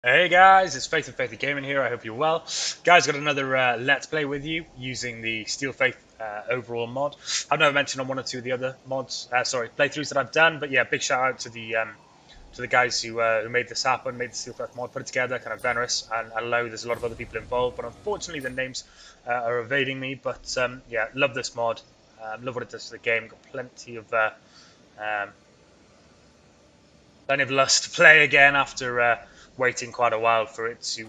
Hey guys, it's Faith and Faithy Gaming here. I hope you're well. Guys, got another Let's Play with you using the Steel Faith Overhaul mod. I've never mentioned on one or two of the other mods, playthroughs that I've done, but yeah, big shout out to the guys who made this happen, made the Steel Faith mod, put it together, kind of generous, and I know there's a lot of other people involved, but unfortunately the names are evading me, but yeah, love this mod, love what it does to the game, got plenty of lust to play again after waiting quite a while for it to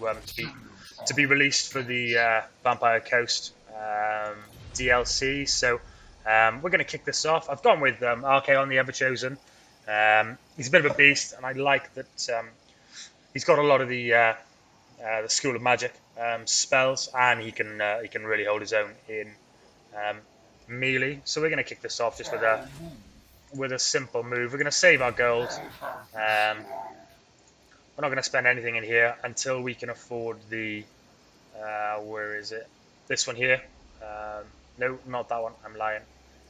be released for the Vampire Coast DLC. So we're going to kick this off. I've gone with AM the Everchosen. He's a bit of a beast, and I like that he's got a lot of the School of Magic spells, and he can really hold his own in melee. So we're going to kick this off just with a simple move. We're going to save our gold. We're not going to spend anything in here until we can afford the where is it? This one here. No, not that one. I'm lying.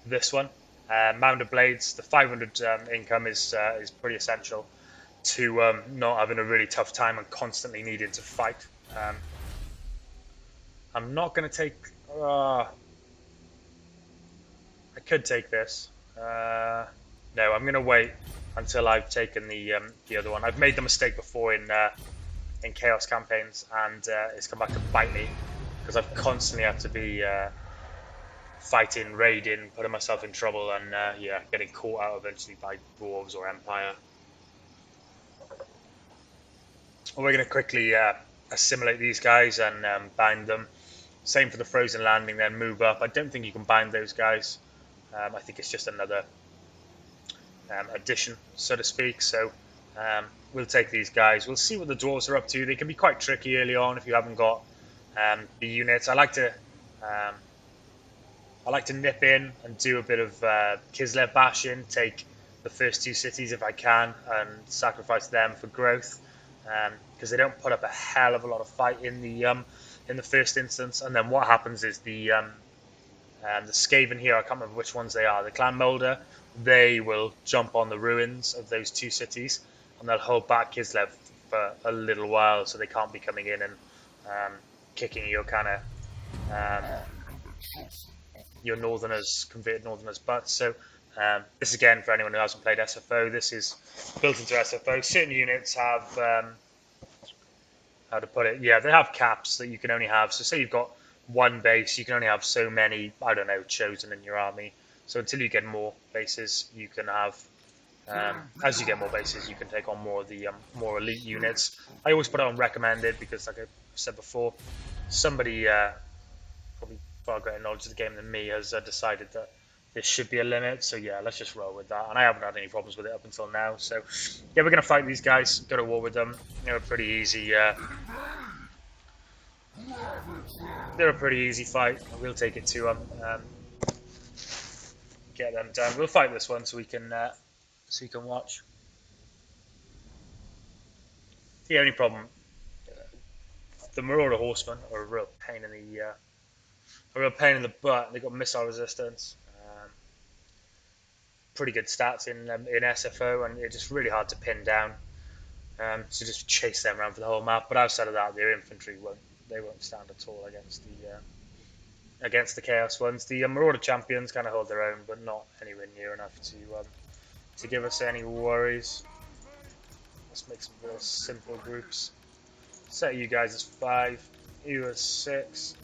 This one. Mound of Blades. The 500 income is pretty essential to not having a really tough time and constantly needing to fight. I'm not going to take. I could take this. No, I'm going to wait until I've taken the other one. I've made the mistake before in Chaos campaigns, and it's come back to bite me because I've constantly had to be fighting, raiding, putting myself in trouble, and yeah, getting caught out eventually by dwarves or Empire. Well, we're going to quickly assimilate these guys and bind them. Same for the frozen landing, then move up. I don't think you can bind those guys. I think it's just another addition, so to speak. So we'll take these guys. We'll see what the dwarves are up to. They can be quite tricky early on if you haven't got the units. I like to nip in and do a bit of Kislev bashing, take the first two cities if I can, and sacrifice them for growth, because they don't put up a hell of a lot of fight in the first instance. And then what happens is the Skaven here, I can't remember which ones they are, the Clan Molder, they will jump on the ruins of those two cities and they'll hold back Kislev for a little while, so they can't be coming in and kicking your kind of your converted northerners butts. So this again, for anyone who hasn't played SFO, this is built into SFO. Certain units have how to put it, yeah, they have caps that you can only have. So say you've got one base, you can only have so many, I don't know, chosen in your army. So until you get more bases, you can have, as you get more bases, you can take on more of the more elite units. I always put it on recommended because, like I said before, somebody probably far greater knowledge of the game than me has decided that there should be a limit. So yeah, let's just roll with that. And I haven't had any problems with it up until now. So yeah, we're going to fight these guys, go to war with them. They're a pretty easy fight. We'll take it to them. Get them done. We'll fight this one so we can watch. The only problem, the Marauder Horsemen are a real pain in the butt. They've got missile resistance, pretty good stats in SFO, and it's just really hard to pin down. So just chase them around for the whole map. But outside of that, their infantry won't stand at all against the Chaos ones. The Marauder champions kind of hold their own, but not anywhere near enough to give us any worries. Let's make some real simple groups. Set you guys as 5, you as 6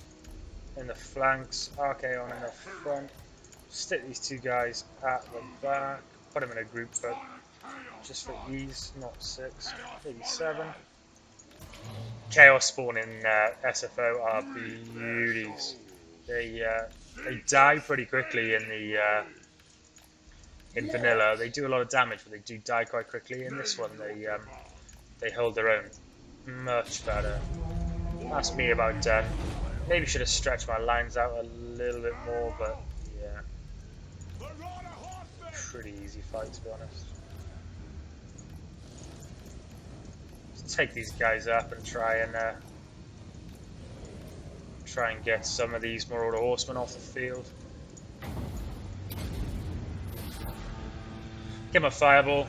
in the flanks, Archaon in the front. Stick these two guys at the back. Put them in a group, but just for ease, not 6, maybe 7. Chaos spawn in SFO are beauties. They die pretty quickly in vanilla. They do a lot of damage, but they do die quite quickly. In this one, they hold their own much better. That's me about done. Maybe should have stretched my lines out a little bit more, but yeah, pretty easy fight to be honest. Let's take these guys up and try and get some of these Marauder Horsemen off the field. Give him a fireball.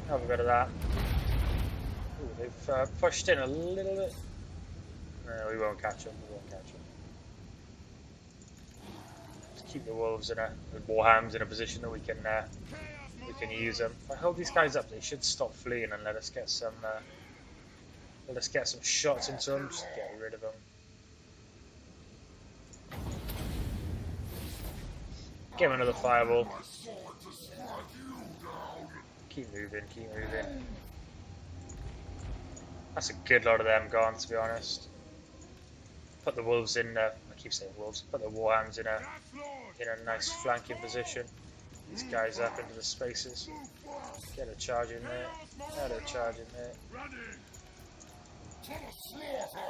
Have a bit of that. Ooh, they've pushed in a little bit. No, we won't catch them. We won't catch them. Just keep the wolves the warhounds in a position that we can use them. If I hold these guys up, they should stop fleeing and let us get some shots into them. Just get rid of them. Give him another fireball. Keep moving, keep moving. That's a good lot of them gone, to be honest. Put the wolves in. I keep saying wolves. Put the warhounds in a nice flanking position. These guys up into the spaces. Get a charge in there. Get a charge in there.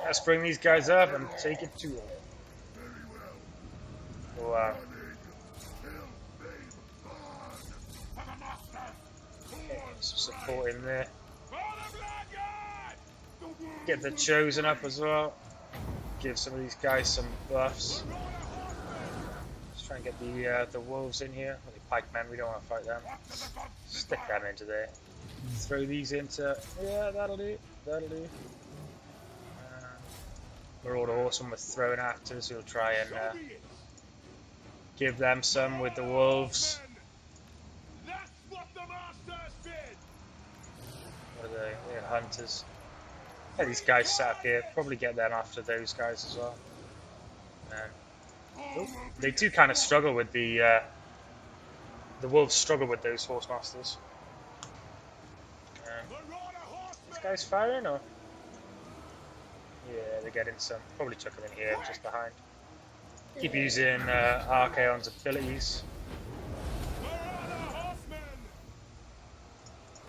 Let's bring these guys up and take it to them. Wow. Okay, some support in there. Get the Chosen up as well. Give some of these guys some buffs. Let's try and get the wolves in here. The pikemen, we don't want to fight them. Stick them into there. Throw these into. Yeah, that'll do. That'll do. Marauder Horsemen we're throwing after, so we'll try and give them some with the wolves. What are they? They're hunters. Yeah, these guys sat up here. Probably get them after those guys as well. They do kind of struggle with the wolves. Struggle with those horsemasters. These guys firing or? Yeah, they're getting some. Probably chuck them in here, just behind. Keep using Archaon's abilities.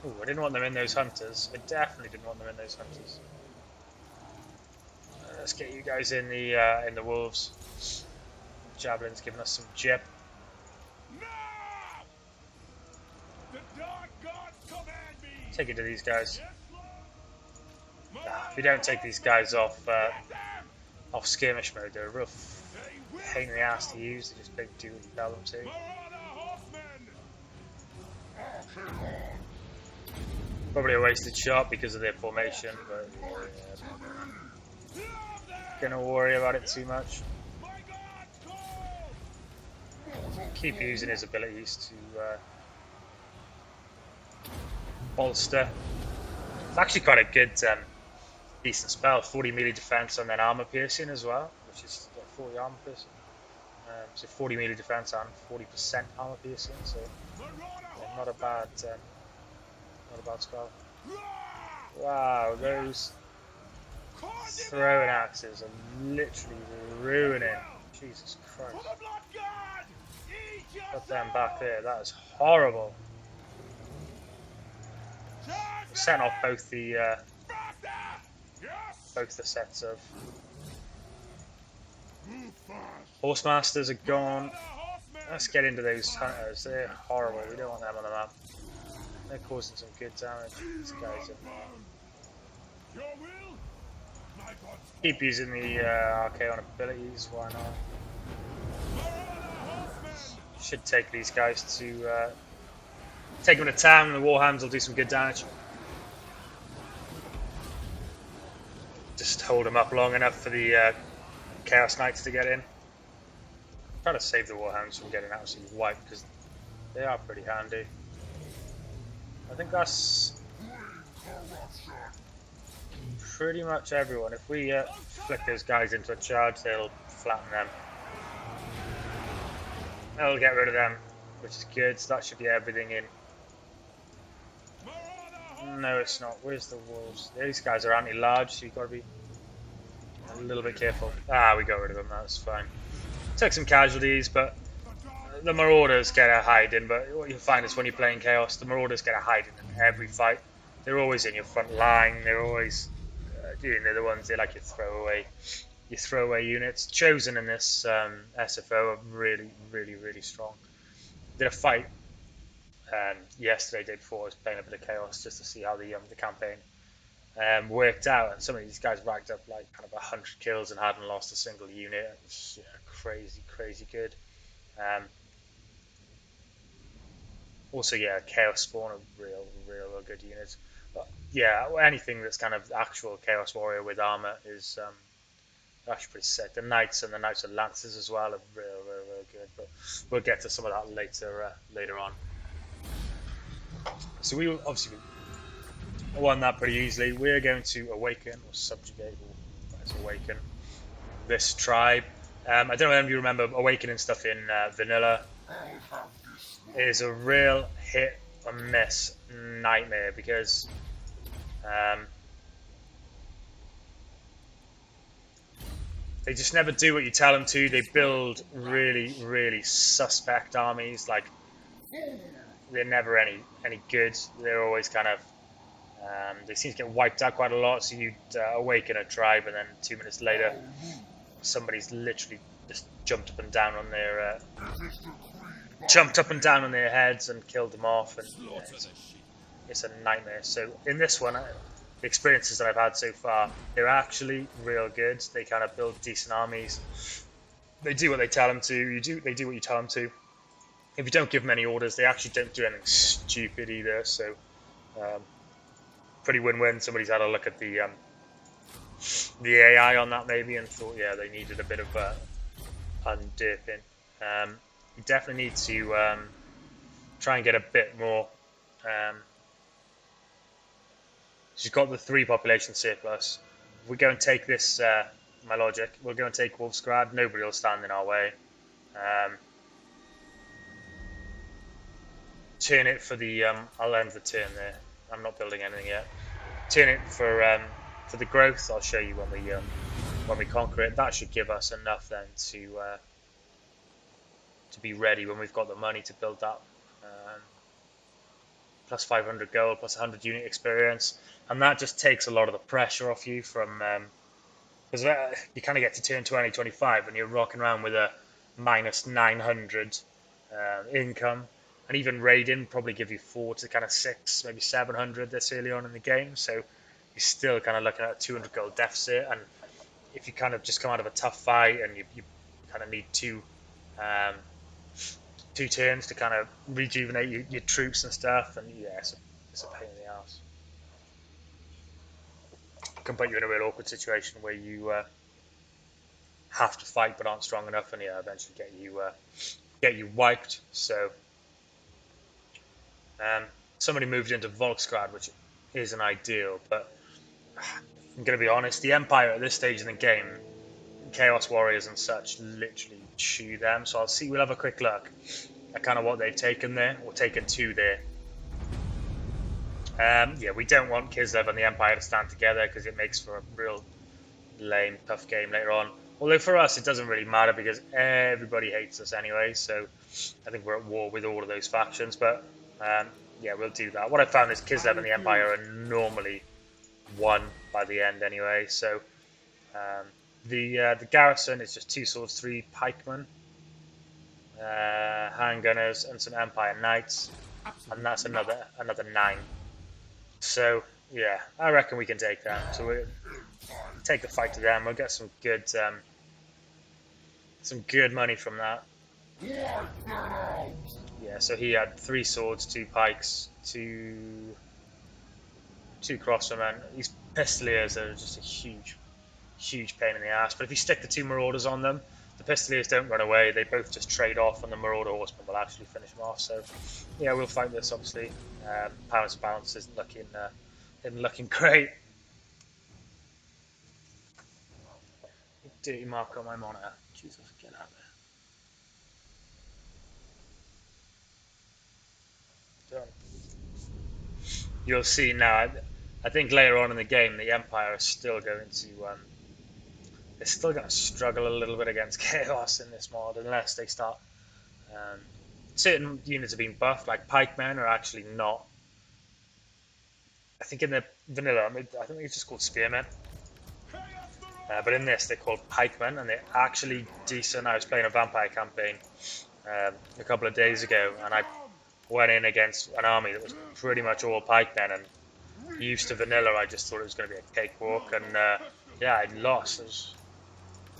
Ooh, I didn't want them in those hunters. I definitely didn't want them in those hunters. Let's get you guys in the wolves. Javelin's giving us some jip. Take it to these guys. If you don't take these guys off skirmish mode, they're a real pain in the ass to use. They just do what you tell them to. Probably a wasted shot because of their formation, but gonna worry about it too much. Keep using his abilities to bolster. It's actually quite a good, decent spell. 40 melee defense and then armor piercing as well, which is 40 armor piercing. So 40 melee defense and 40% armor piercing. So not a bad spell. Wow, those throwing axes are literally ruining. Jesus Christ. Put them back there. That is horrible. Sent off both the sets of horsemasters are gone. Let's get into those hunters. They're horrible. We don't want them on the map. They're causing some good damage. These guys are. Keep using the Archaon abilities. Why not? Should take these guys to take them to town. The warhounds will do some good damage. Just hold them up long enough for the Chaos Knights to get in. Try to save the warhounds from getting absolutely wiped because they are pretty handy. I think that's pretty much everyone. If we flick those guys into a charge, they'll flatten them. They'll get rid of them, which is good. So that should be everything in. No, it's not. Where's the wolves? These guys are anti-large, so you've got to be a little bit careful. We got rid of them. That's fine. Took some casualties, but the Marauders get a hiding. But what you'll find is when you're playing Chaos, the Marauders get a hiding in every fight. They're always in your front line. They're always, they're the ones they like your throwaway units. Chosen in this SFO are really, really, really strong. Did a fight yesterday, day before. I was playing a bit of Chaos just to see how the campaign worked out, and some of these guys racked up like kind of 100 kills and hadn't lost a single unit. It's crazy good. Also, yeah, Chaos Spawn are real good units. Yeah, anything that's kind of actual Chaos Warrior with armor is actually pretty sick. The Knights and the Knights and Lancers as well are real good, but we'll get to some of that later on. So we will obviously won that pretty easily. We're going to awaken or subjugate, or let's awaken this tribe. I don't know if you remember awakening stuff in vanilla. It is a real hit or miss nightmare because they just never do what you tell them to. They build really suspect armies. Like they're never any good. They're always kind of they seem to get wiped out quite a lot. So you awaken a tribe, and then 2 minutes later, somebody's literally just jumped up and down on their heads and killed them off, and yeah, it's a nightmare. So in this one, the experiences that I've had so far, they're actually real good. They kind of build decent armies. They do what they tell them to. They do what you tell them to. If you don't give them any orders, they actually don't do anything stupid either. So pretty win-win. Somebody's had a look at the AI on that maybe and thought, yeah, they needed a bit of underping. You definitely need to try and get a bit more. She's got the 3 population surplus. If we go and take this, my logic, we'll go and take Wolfsgrad. Nobody will stand in our way. Turn it for the. I'll end the turn there. I'm not building anything yet. Turn it for the growth. I'll show you when we conquer it. That should give us enough then to be ready when we've got the money to build that. Plus 500 gold, plus 100 unit experience, and that just takes a lot of the pressure off you from because you kind of get to turn 20, 25, and you're rocking around with a minus 900 income, and even raiding probably give you 4 to kind of 6, maybe 700 this early on in the game. So you're still kind of looking at a 200 gold deficit, and if you kind of just come out of a tough fight and you kind of need 2 turns to kind of rejuvenate your troops and stuff, and yeah, it's a pain in the ass. It can put you in a real awkward situation where you have to fight but aren't strong enough, and yeah, eventually get you wiped. So somebody moved into Volksgrad, which isn't ideal, but I'm going to be honest, the Empire at this stage in the game, Chaos Warriors and such, literally chew them. So we'll have a quick look at kind of what they've taken there, or taken to there. Yeah, we don't want Kislev and the Empire to stand together because it makes for a real lame, tough game later on. Although for us, it doesn't really matter because everybody hates us anyway. So I think we're at war with all of those factions. But yeah, we'll do that. What I found is Kislev and the Empire are normally won by the end anyway. So the garrison is just 2 swords, 3 pikemen, handgunners, and some Empire Knights, and that's another 9. So yeah, I reckon we can take them. So we'll take the fight to them. We'll get some good money from that. Yeah, so he had 3 swords, 2 pikes, 2 crossbowmen. These pistoliers are just a huge pain in the ass. But if you stick the 2 marauders on them, the pistoliers don't run away. They both just trade off, and the marauder horsemen will actually finish them off. So yeah, we'll fight this obviously. Pounds and balance isn't looking great. Dirty mark on my monitor. Jesus, get out there. Done. You'll see now. I think later on in the game, the Empire is still going to they're still going to struggle a little bit against Chaos in this mod, unless they start. Certain units are being buffed, like pikemen are actually not. I think in the vanilla, I think it's just called spearmen. But in this, they're called pikemen, and they're actually decent. I was playing a vampire campaign a couple of days ago, and I went in against an army that was pretty much all pikemen, and used to vanilla, I just thought it was going to be a cakewalk, and yeah, I lost. I was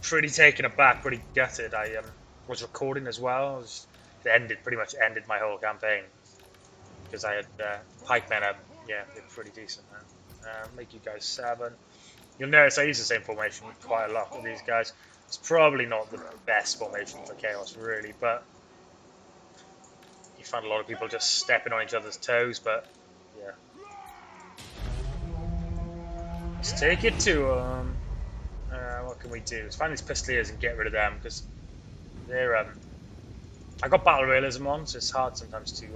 pretty taken aback, pretty gutted. I was recording as well. It pretty much ended my whole campaign because I had pikemen Yeah, they're pretty decent now. Make you guys 7. You'll notice I use the same formation quite a lot with these guys. It's probably not the best formation for Chaos, really, but you find a lot of people just stepping on each other's toes, but yeah. Let's take it to them. What can we do? Let's find these Pistoliers and get rid of them, because they're... I got Battle Realism on, so it's hard sometimes to...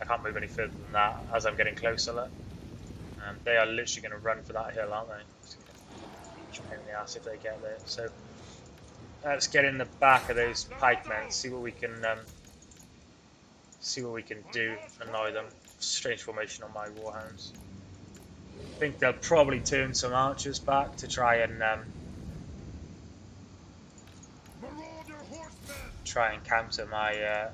I can't move any further than that as I'm getting closer. They are literally going to run for that hill, aren't they? It's going to be a huge pain in the ass if they get there. So let's get in the back of those pikemen, see what we can do, annoy them. Strange formation on my Warhounds. I think they'll probably turn some archers back to try and counter my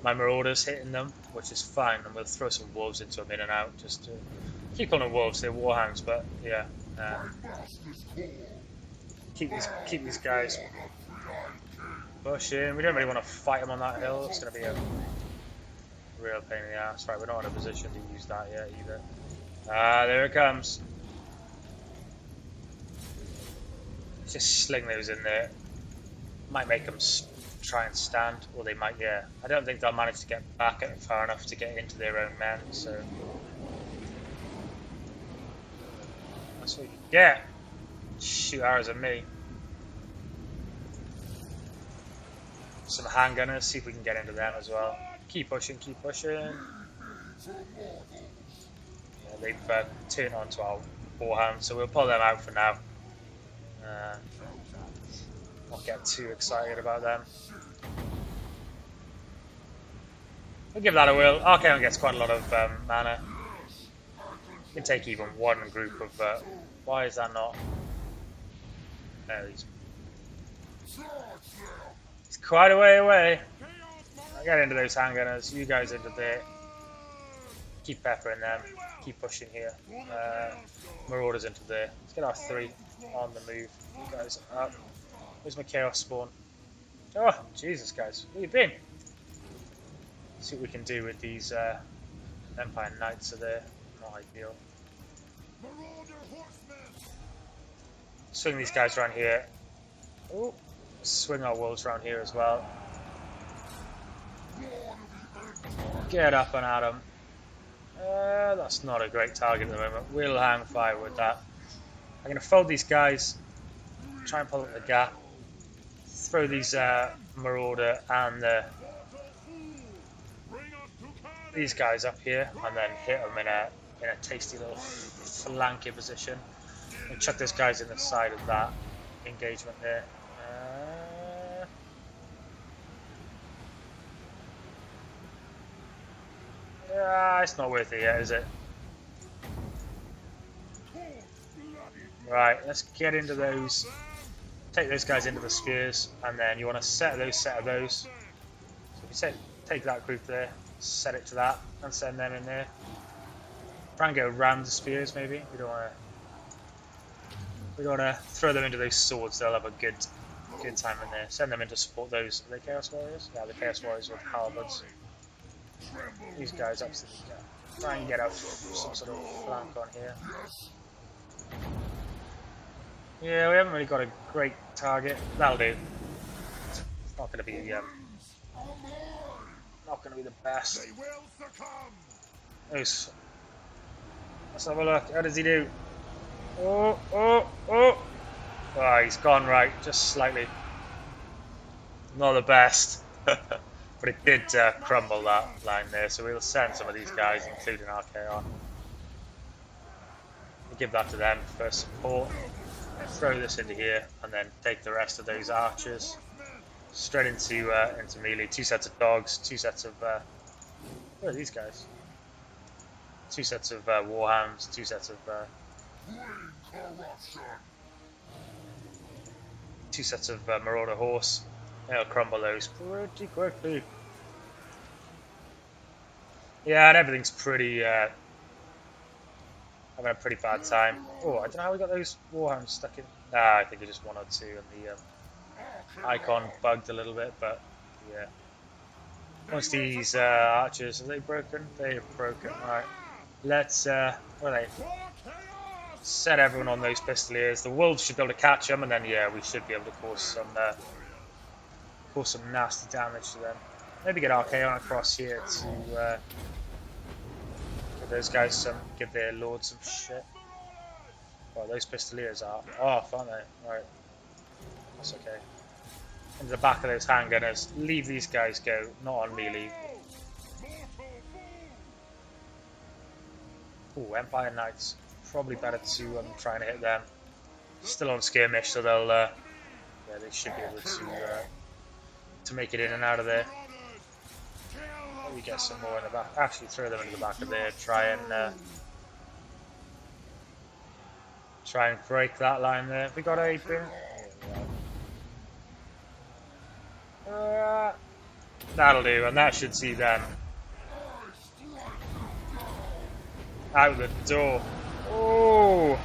my marauders hitting them, which is fine, and we'll throw some wolves into them in and out just to keep on the wolves. They're warhounds, but yeah, keep these guys pushing. We don't really want to fight them on that hill. It's going to be a real pain in the ass. Right, we're not in a position to use that yet either. There it comes. Just sling those in there. Might make them try and stand, or they might, yeah. I don't think they'll manage to get back far enough to get into their own men, so that's what you get. Shoot arrows at me. Some handgunners, see if we can get into them as well. Keep pushing, keep pushing. Yeah, they've turned onto our warhounds, so we'll pull them out for now. Not get too excited about them. We'll give that a whirl. Archaon gets quite a lot of mana. You can take even one group of... why is that not... There, he's quite a way away. I'll get into those handgunners. You guys into there. Keep peppering them. Keep pushing here. Marauders into there. Let's get our 3 on the move. You guys up. Where's my chaos spawn? Oh, Jesus, guys. Where you been? See what we can do with these Empire Knights. Are there? Not ideal. Swing these guys around here. Oh, swing our wolves around here as well. Get up and at them. That's not a great target at the moment. We'll hang fire with that. I'm going to fold these guys. Try and pull up the gap. Throw these Marauder and these guys up here, and then hit them in a tasty little flanking position. And chuck those guys in the side of that engagement there. It's not worth it yet, is it? Right, let's get into those. Take those guys into the spears, and then you want to set of those. So if you take that group there, set it to that, and send them in there. Try and go around the spears, maybe. We don't want to throw them into those swords. They'll have a good time in there. Send them in to support those. Are they Chaos Warriors? Yeah, the Chaos Warriors with halberds. These guys up to the gap. Try and get out some sort of flank on here. Yeah, we haven't really got a great target. That'll do. It's not going to be the best. Let's have a look. How does he do? Oh! Oh, he's gone right, just slightly. Not the best. But it did crumble that line there, so we'll send some of these guys, including RKR. We'll give that to them for support. Throw this into here, and then take the rest of those archers straight into melee. 2 sets of dogs, 2 sets of where are these guys? 2 sets of warhounds, 2 sets of 2 sets of marauder horse. They'll crumble those pretty quickly. Yeah, and everything's pretty having a pretty bad time. Oh, I don't know how we got those warhounds stuck in. I think it's just 1 or 2, and the icon bugged a little bit, but yeah. Once these archers, are they broken? They're broken, right. let's what are they? Set everyone on those pistoliers. The wolves should be able to catch them, and then yeah, we should be able to cause some nasty damage to them. Maybe get Archaon across here to give those guys give their lord some shit. Oh, those pistoliers are off, aren't they? Right, that's okay. Into the back of those handgunners. Leave these guys go, not on melee. Ooh, Empire Knights. Probably better to try and hit them. Still on skirmish, so they'll yeah, they should be able to make it in and out of there. Maybe get some more in the back. Actually, throw them into the back of there. Try and break that line there. We got a that'll do, and that should see them out the door. Oh,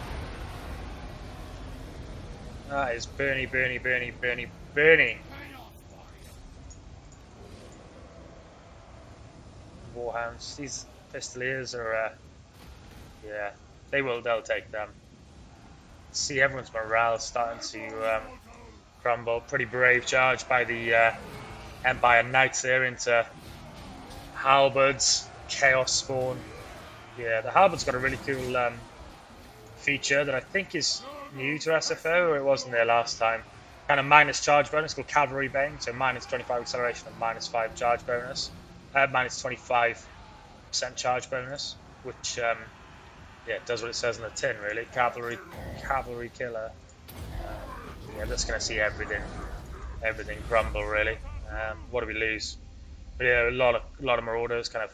that is Bernie. Warhounds. These pistoliers are, yeah, they'll take them. See, everyone's morale starting to crumble. Pretty brave charge by the Empire Knights there into halberds, chaos spawn. Yeah, the halberd's got a really cool feature that I think is new to SFO, or it wasn't there last time. Kind of minus charge bonus called Cavalry Bane, so minus 25 acceleration and minus 5 charge bonus. Minus 25% charge bonus, which yeah, does what it says on the tin, really. Cavalry killer. Yeah, that's going to see everything crumble, really. What do we lose? But yeah, a lot of marauders, kind of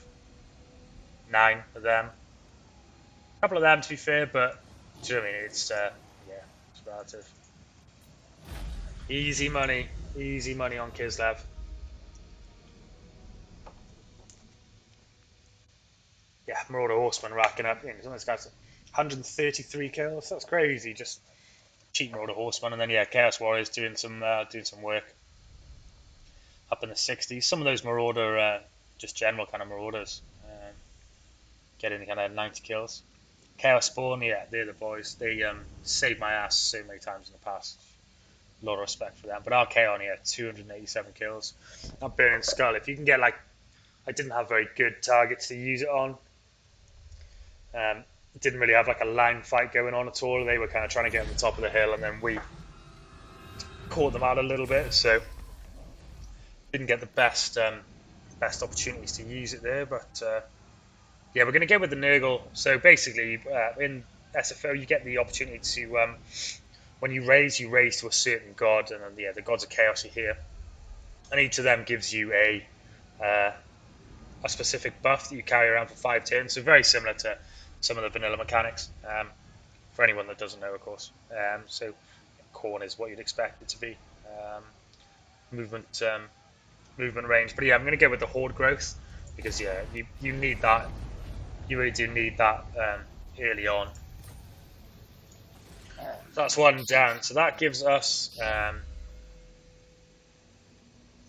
9 of them. A couple of them, to be fair, but do you know what I mean? It's yeah, it's relative. Easy money on Kislev. Yeah, Marauder Horseman racking up. Some of these guys, 133 kills. That's crazy. Just cheap Marauder Horseman, and then yeah, Chaos Warriors doing some work up in the 60s. Some of those Marauder, just general kind of Marauders, getting kind of 90 kills. Chaos Spawn, yeah, they're the boys. They saved my ass so many times in the past. A lot of respect for them. But Archaon, yeah, 287 kills. That Burning Skull, if you can get like, I didn't have very good targets to use it on. Didn't really have like a line fight going on at all. They were kind of trying to get on the top of the hill, and then we caught them out a little bit, so didn't get the best opportunities to use it there. But yeah, we're going to go with the Nurgle. So basically, in SFO, you get the opportunity to when you raise to a certain god, and then yeah, the gods of chaos are here, and each of them gives you a specific buff that you carry around for 5 turns. So very similar to some of the vanilla mechanics, for anyone that doesn't know, of course. So Khorne is what you'd expect it to be. Movement range. But yeah, I'm going to go with the Horde growth, because yeah, you need that. You really do need that early on. So that's 1 down. So that gives us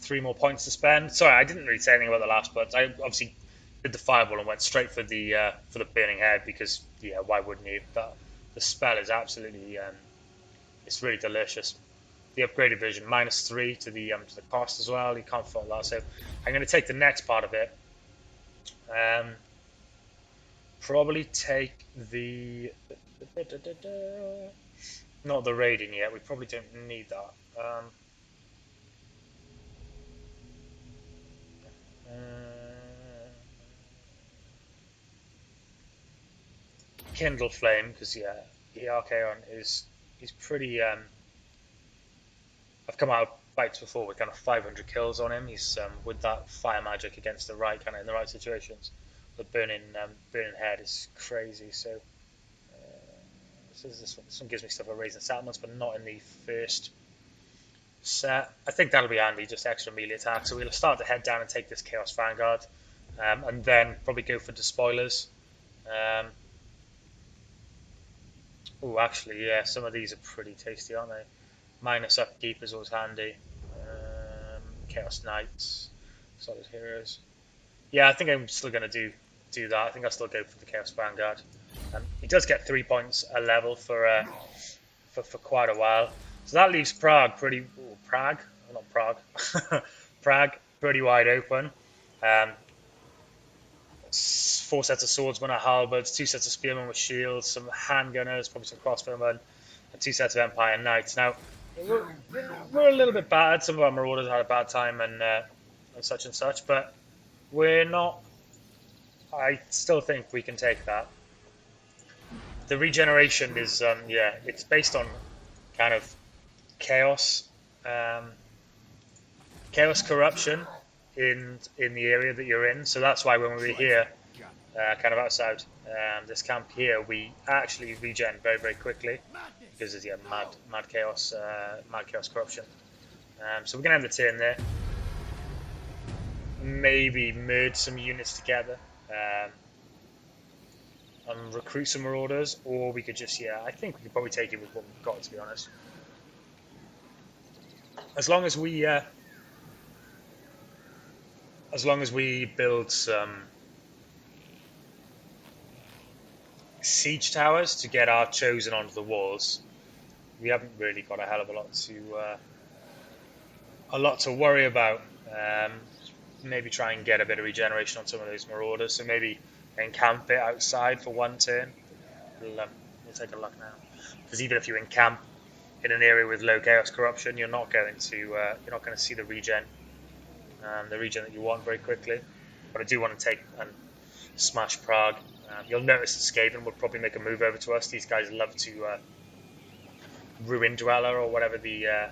3 more points to spend. Sorry, I didn't really say anything about the last but I obviously did the fireball and went straight for the burning head, because yeah, why wouldn't you? The spell is absolutely it's really delicious. The upgraded version, -3 to the cost as well. You can't fault that. So I'm going to take the next part of it. Probably take the not the raiding yet. We probably don't need that. Kindle Flame, because yeah, the Archaon he's pretty. I've come out of fights before with kind of 500 kills on him. He's with that fire magic against the right, kind of in the right situations. The burning head is crazy. So this one gives me stuff for raising settlements, but not in the first set. I think that'll be handy, just extra melee attack. So we'll start to head down and take this Chaos Vanguard, and then probably go for despoilers. Oh, actually, yeah, some of these are pretty tasty, aren't they? Minus upkeep is always handy. Chaos Knights, Solid Heroes. Yeah, I think I'm still going to do do that. I think I'll still go for the Chaos Vanguard. He does get 3 points a level for quite a while. So that leaves Prague pretty... Ooh, Prague? Oh, not Prague. Prague pretty wide open. 4 sets of swordsmen at halberds, 2 sets of spearmen with shields, some handgunners, probably some crossbowmen, and 2 sets of Empire Knights. Now, we're a little bit bad. Some of our marauders had a bad time and such, but we're not... I still think we can take that. The regeneration is, yeah, it's based on kind of chaos, chaos corruption in the area that you're in. So that's why when we were here, kind of outside this camp here, we actually regen very, very quickly because of mad chaos corruption. So we're gonna end the turn there. Maybe merge some units together. And recruit some marauders, or we could just, yeah, I think we could probably take it with what we've got, to be honest. As long as we build some siege towers to get our chosen onto the walls, we haven't really got a hell of a lot to worry about. Maybe try and get a bit of regeneration on some of those marauders. So maybe encamp it outside for 1 turn. We'll take a look now, because even if you encamp in an area with low chaos corruption, you're not going to see the regen that you want very quickly. But I do want to take and smash Prague. You'll notice the Skaven will probably make a move over to us. These guys love to ruin dweller, or whatever the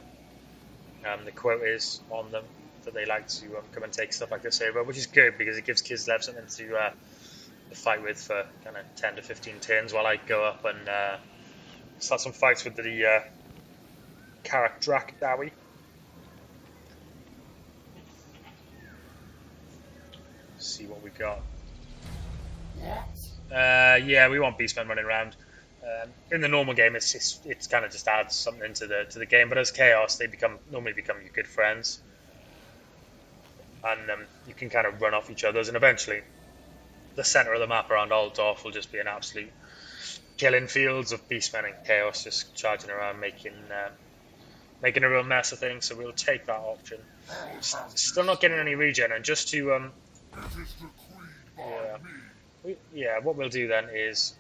quote is on them, that they like to come and take stuff like this over, which is good because it gives Kislev something to fight with for kind of 10 to 15 turns while I go up and start some fights with the Karak Drak Dowie. See what we got. Yeah, we want beastmen running around. In the normal game, it's kind of just adds something to the game, but as chaos, they normally become your good friends, and you can kind of run off each other's, and eventually the center of the map around Altdorf will just be an absolute killing fields of beastmen and chaos just charging around, making a real mess of things. So we'll take that option. Still not getting any regen, and just to what we'll do then is,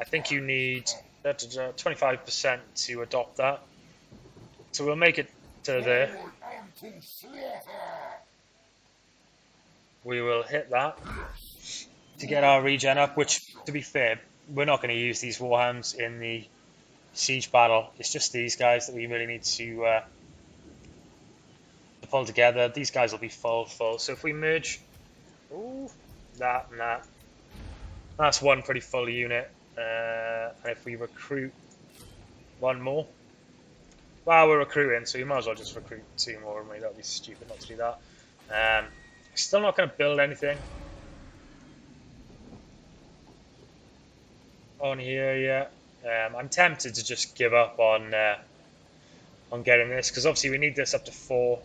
I think you need 25% to adopt that, so we'll make it to there. We will hit that to get our regen up, which, to be fair, we're not going to use these Warhams in the siege battle. It's just these guys that we really need to pull together. These guys will be full. So if we merge, that and that, that's one pretty full unit. And if we recruit one more, well, we're recruiting, so you might as well just recruit 2 more, and that would be stupid not to do that. Still not going to build anything on here yet. I'm tempted to just give up on getting this, because obviously we need this up to 4.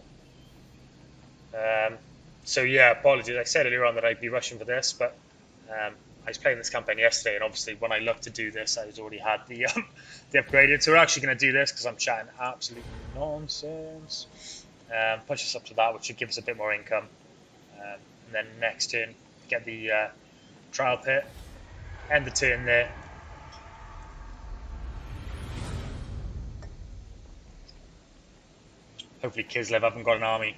So yeah, apologies. I said earlier on that I'd be rushing for this, but I was playing this campaign yesterday, and obviously when I looked to do this, I was already had the upgraded. So we're actually going to do this because I'm chatting absolute nonsense. Push us up to that, which should give us a bit more income. And then next turn, get the trial pit, end the turn there. Hopefully Kislev haven't got an army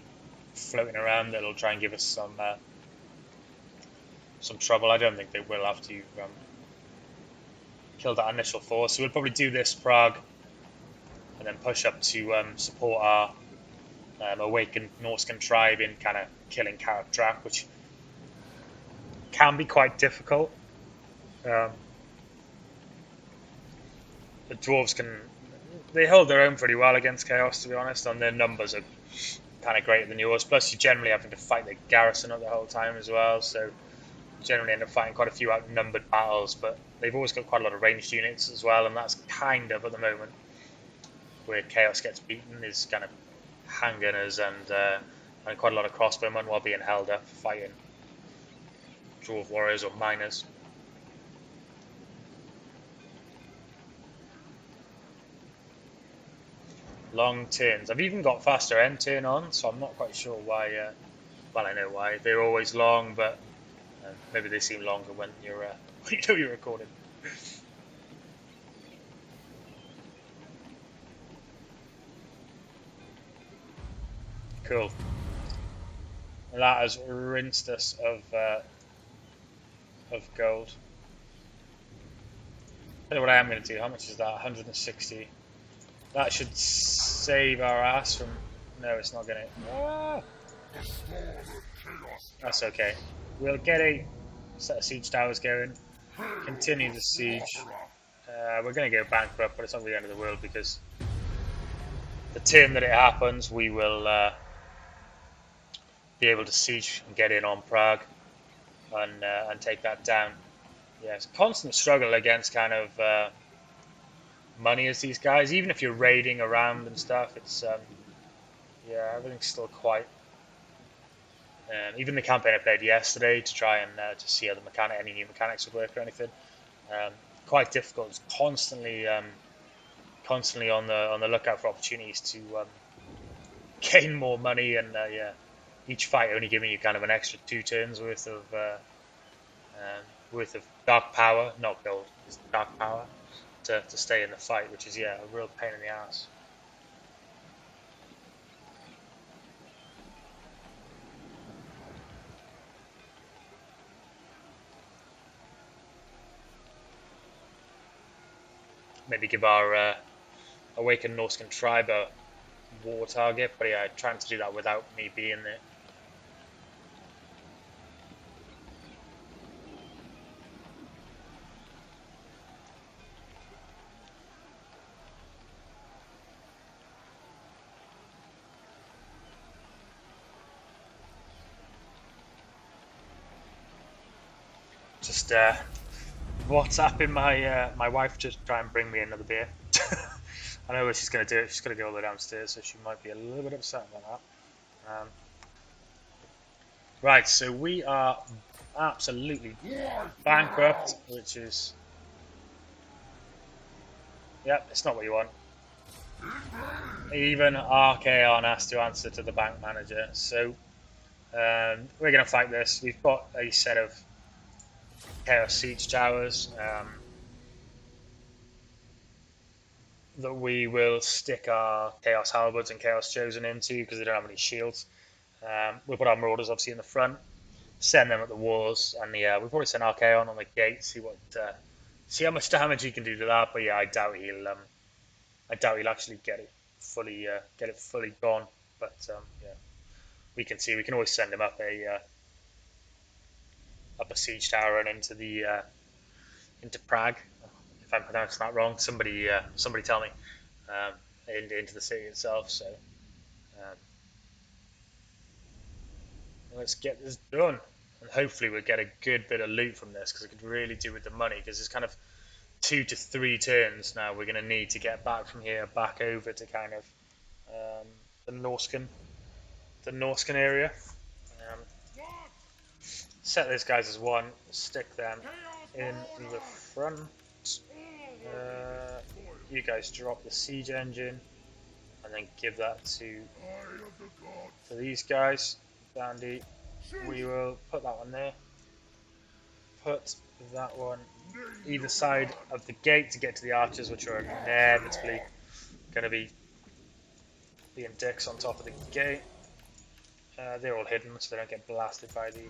floating around that'll try and give us some trouble. I don't think they will after you've killed that initial force. So we'll probably do this Prague and then push up to support our awakened Norscan tribe in kind of killing Karak Drak, which can be quite difficult. The dwarves they hold their own pretty well against chaos, to be honest, and their numbers are kind of greater than yours. Plus, you're generally having to fight the garrison up the whole time as well, so you generally end up fighting quite a few outnumbered battles. But they've always got quite a lot of ranged units as well, and that's kind of at the moment where chaos gets beaten, is kind of handgunners and quite a lot of crossbowmen while being held up fighting dwarf warriors or miners. Long turns. I've even got faster end turn on, so I'm not quite sure why. Well, I know why. They're always long, but maybe they seem longer when you're when you know you're recording. Cool. And that has rinsed us of gold. I don't know what I am going to do. How much is that? 160. That should save our ass from... No, it's not going to... Ah! That's okay. We'll get a set of siege towers going. Continue the siege. We're going to go bankrupt, but it's not the end of the world because the turn that it happens, we will be able to siege and get in on Prague and take that down. Yeah, it's a constant struggle against kind of... money as these guys, even if you're raiding around and stuff, it's yeah, everything's still quite even the campaign I played yesterday to try and to see how any new mechanics would work or anything, quite difficult. It's constantly on the lookout for opportunities to gain more money, and yeah, each fight only giving you kind of an extra 2 turns worth of dark power, not gold, it's dark power. To stay in the fight, which is, yeah, a real pain in the ass. Maybe give our Awakened Norscan tribe a war target, but yeah, trying to do that without me being there. Just WhatsApping my wife to try and bring me another beer. I know what she's going to do. She's going to go all the way downstairs, so she might be a little bit upset about that. Right, so we are absolutely bankrupt, which is... Yep, it's not what you want. Even Archaon has to answer to the bank manager, so we're going to fight this. We've got a set of Chaos Siege Towers that we will stick our Chaos Halberds and Chaos Chosen into because they don't have any shields. We'll put our Marauders obviously in the front, send them at the walls, and yeah, we've already sent Archaon on the gate. See how much damage he can do to that. But yeah, I doubt he'll actually get it fully gone. But yeah, we can always send him up a siege tower and into Prague. If I'm pronouncing that wrong, somebody tell me. Into the city itself. So let's get this done, and hopefully we'll get a good bit of loot from this because it could really do with the money. Because it's kind of 2 to 3 turns now we're going to need to get back from here back over to kind of the Norscan area. Set those guys as one, stick them in the front. You guys drop the siege engine and then give that to these guys. Dandy. We will put that one there. Put that one either side of the gate to get to the archers, which are inevitably going to be being dicks on top of the gate. They're all hidden, so they don't get blasted by the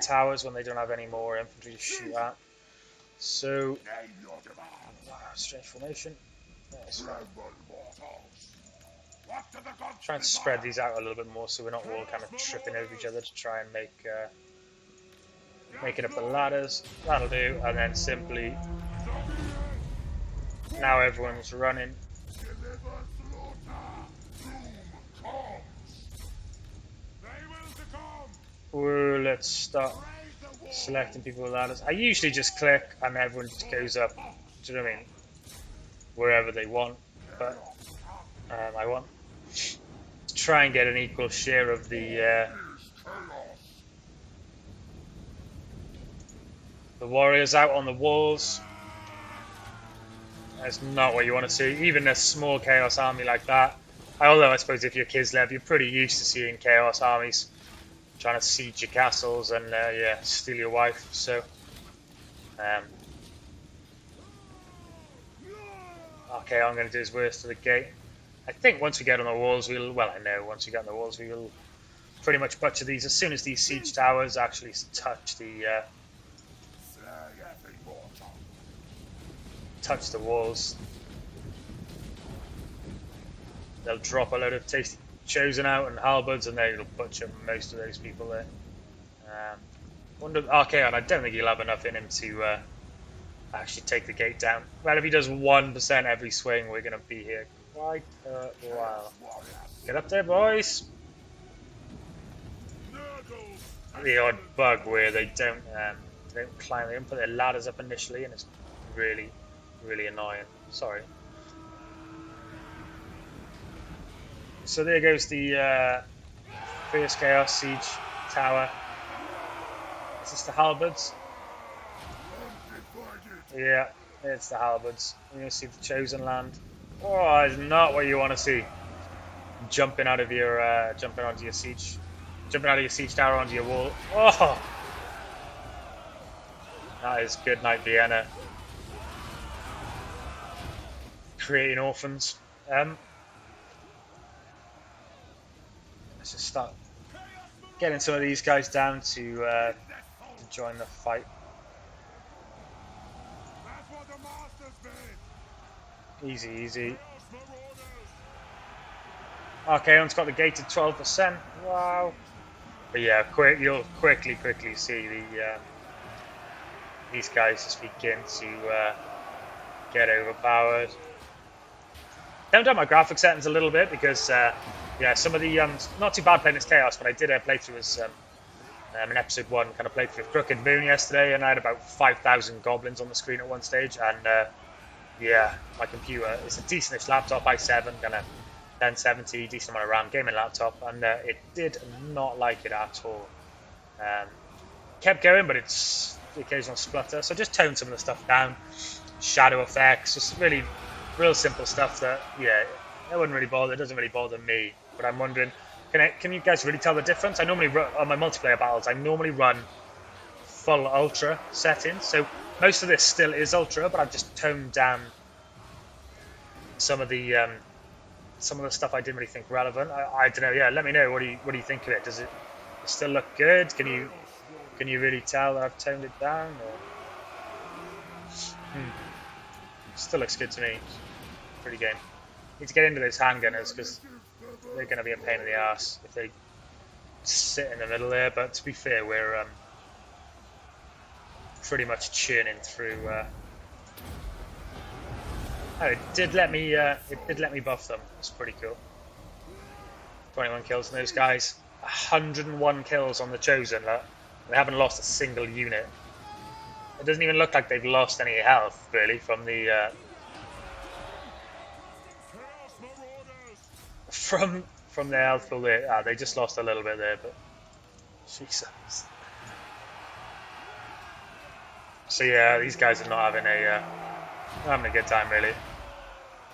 towers when they don't have any more infantry to shoot at. So, strange formation. That's fine. Try and spread these out a little bit more so we're not all kind of tripping over each other to try and make it up the ladders. That'll do, and then simply now everyone's running. Ooh, let's start selecting people with ladders. I usually just click and everyone just goes up, do you know what I mean, wherever they want, but I want to try and get an equal share of the warriors out on the walls. That's not what you want to see, even a small chaos army like that. Although I suppose if you're Kislev, you're pretty used to seeing chaos armies trying to siege your castles and yeah, steal your wife. So okay, I'm going to do his worst to the gate. I think once we get on the walls, I know once we get on the walls, we'll pretty much butcher these as soon as these siege towers actually touch the walls. They'll drop a load of tasty chosen out and halberds, and they'll butcher most of those people there. Okay, and I don't think he'll have enough in him to actually take the gate down. Well, if he does 1% every swing, we're going to be here quite a while. Get up there, boys! The odd bug where they don't climb, they don't put their ladders up initially, and it's really, really annoying. Sorry. So there goes the first Chaos Siege Tower. Is this the halberds? Yeah, it's the halberds. You're going to see the chosen land. Oh, it's not what you want to see. Jumping out of your, jumping out of your siege tower onto your wall. Oh, that is good night, Vienna. Creating orphans. Let's just start getting some of these guys down to join the fight. Easy, easy. Okay, one's got the gate at 12%. Wow. But yeah, you'll quickly see the these guys just begin to get overpowered. Downed down my graphic settings a little bit because yeah, some of the not too bad playing as Chaos, but I did a playthrough as an episode 1 kind of playthrough of Crooked Moon yesterday, and I had about 5,000 goblins on the screen at one stage, and yeah, my computer is a decentish laptop, i7, kind of 1070, decent amount of RAM, gaming laptop, and it did not like it at all. Kept going, but it's the occasional splutter, so just toned some of the stuff down. Shadow effects, just really real simple stuff that, yeah, it wouldn't really bother, it doesn't really bother me, but I'm wondering, can you guys really tell the difference? I normally run, on my multiplayer battles, I normally run full ultra settings, so most of this still is ultra, but I've just toned down some of the stuff I didn't really think relevant. I don't know. Yeah, let me know. What do you think of it? Does it still look good? Can you really tell that I've toned it down? Or still looks good to me. Pretty game. Need to get into those handgunners because they're going to be a pain in the ass if they sit in the middle there. But to be fair, we're pretty much churning through. Oh, it did let me buff them. It's pretty cool. 21 kills on those guys. 101 kills on the Chosen. They haven't lost a single unit. It doesn't even look like they've lost any health, really, from the from their health pool there. They just lost a little bit there, but Jesus. So yeah, these guys are not having a good time, really.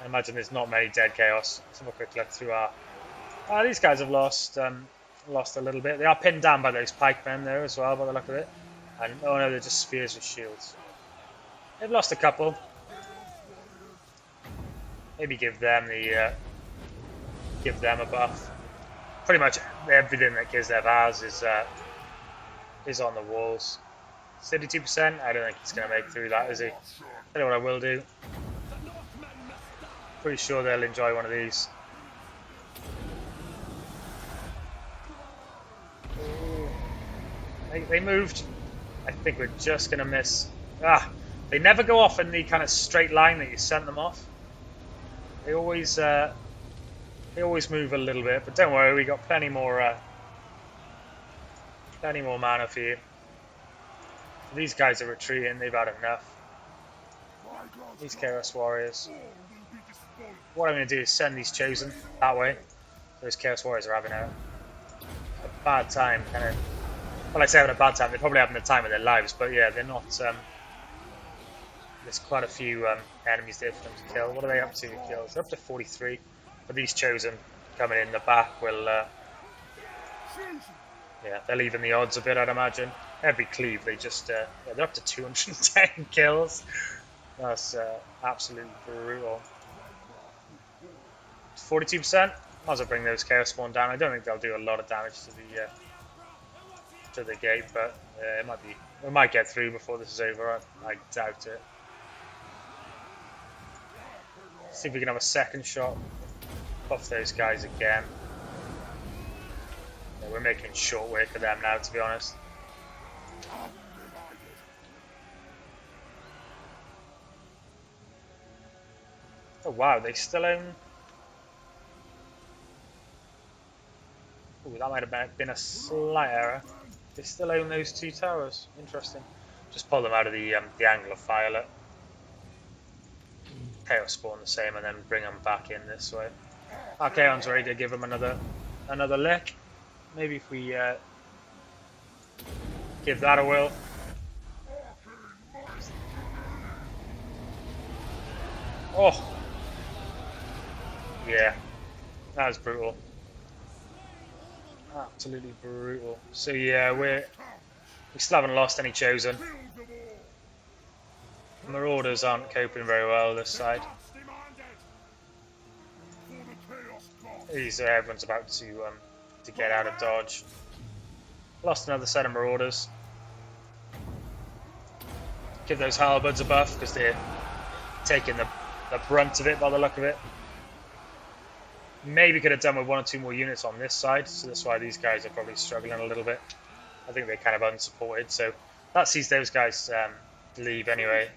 I imagine there's not many dead Chaos. Let's have a quick look through our. These guys have lost a little bit. They are pinned down by those pikemen there as well, by the look of it. And oh no, they're just spears with shields. They've lost a couple. Maybe give them a buff. Pretty much everything that Kislev has is on the walls. 32%. I don't think he's going to make through that, is he? Tell you what I will do. Pretty sure they'll enjoy one of these. They moved. I think we're just going to miss. They never go off in the kind of straight line that you sent them off. They always move a little bit, but don't worry, we got plenty more mana for you. These guys are retreating, they've had enough. These Chaos Warriors. What I'm going to do is send these Chosen that way. those Chaos Warriors are having a bad time. Kind of, well, I say having a bad time. They're probably having the time of their lives, but yeah, they're not. There's quite a few enemies there for them to kill. What are they up to with kills? They're up to 43. But these chosen coming in the back will, yeah, they'll even the odds a bit, I'd imagine. Every cleave, they just, yeah, they're up to 210 kills. That's absolutely brutal. 42%. Might as well bring those Chaos Spawn down. I don't think they'll do a lot of damage to the gate, but it might be. We might get through before this is over. I doubt it. See if we can have a second shot. Buff those guys again. Yeah, we're making short work of them now, to be honest. Oh wow, they still own. Oh, that might have been a slight error. They still own those two towers. Interesting. Just pull them out of the angle of fire. Chaos Spawn the same, and then bring them back in this way. Archaon's ready to give them another lick. Maybe if we give that a whirl. Oh, yeah, that was brutal. Absolutely brutal. So yeah, we still haven't lost any chosen. Marauders aren't coping very well this side. Everyone's about to get out of dodge. Lost another set of Marauders. Give those halberds a buff because they're taking the brunt of it by the look of it. Maybe could have done with 1 or 2 more units on this side, so that's why these guys are probably struggling a little bit. I think they're kind of unsupported, so that sees those guys leave anyway.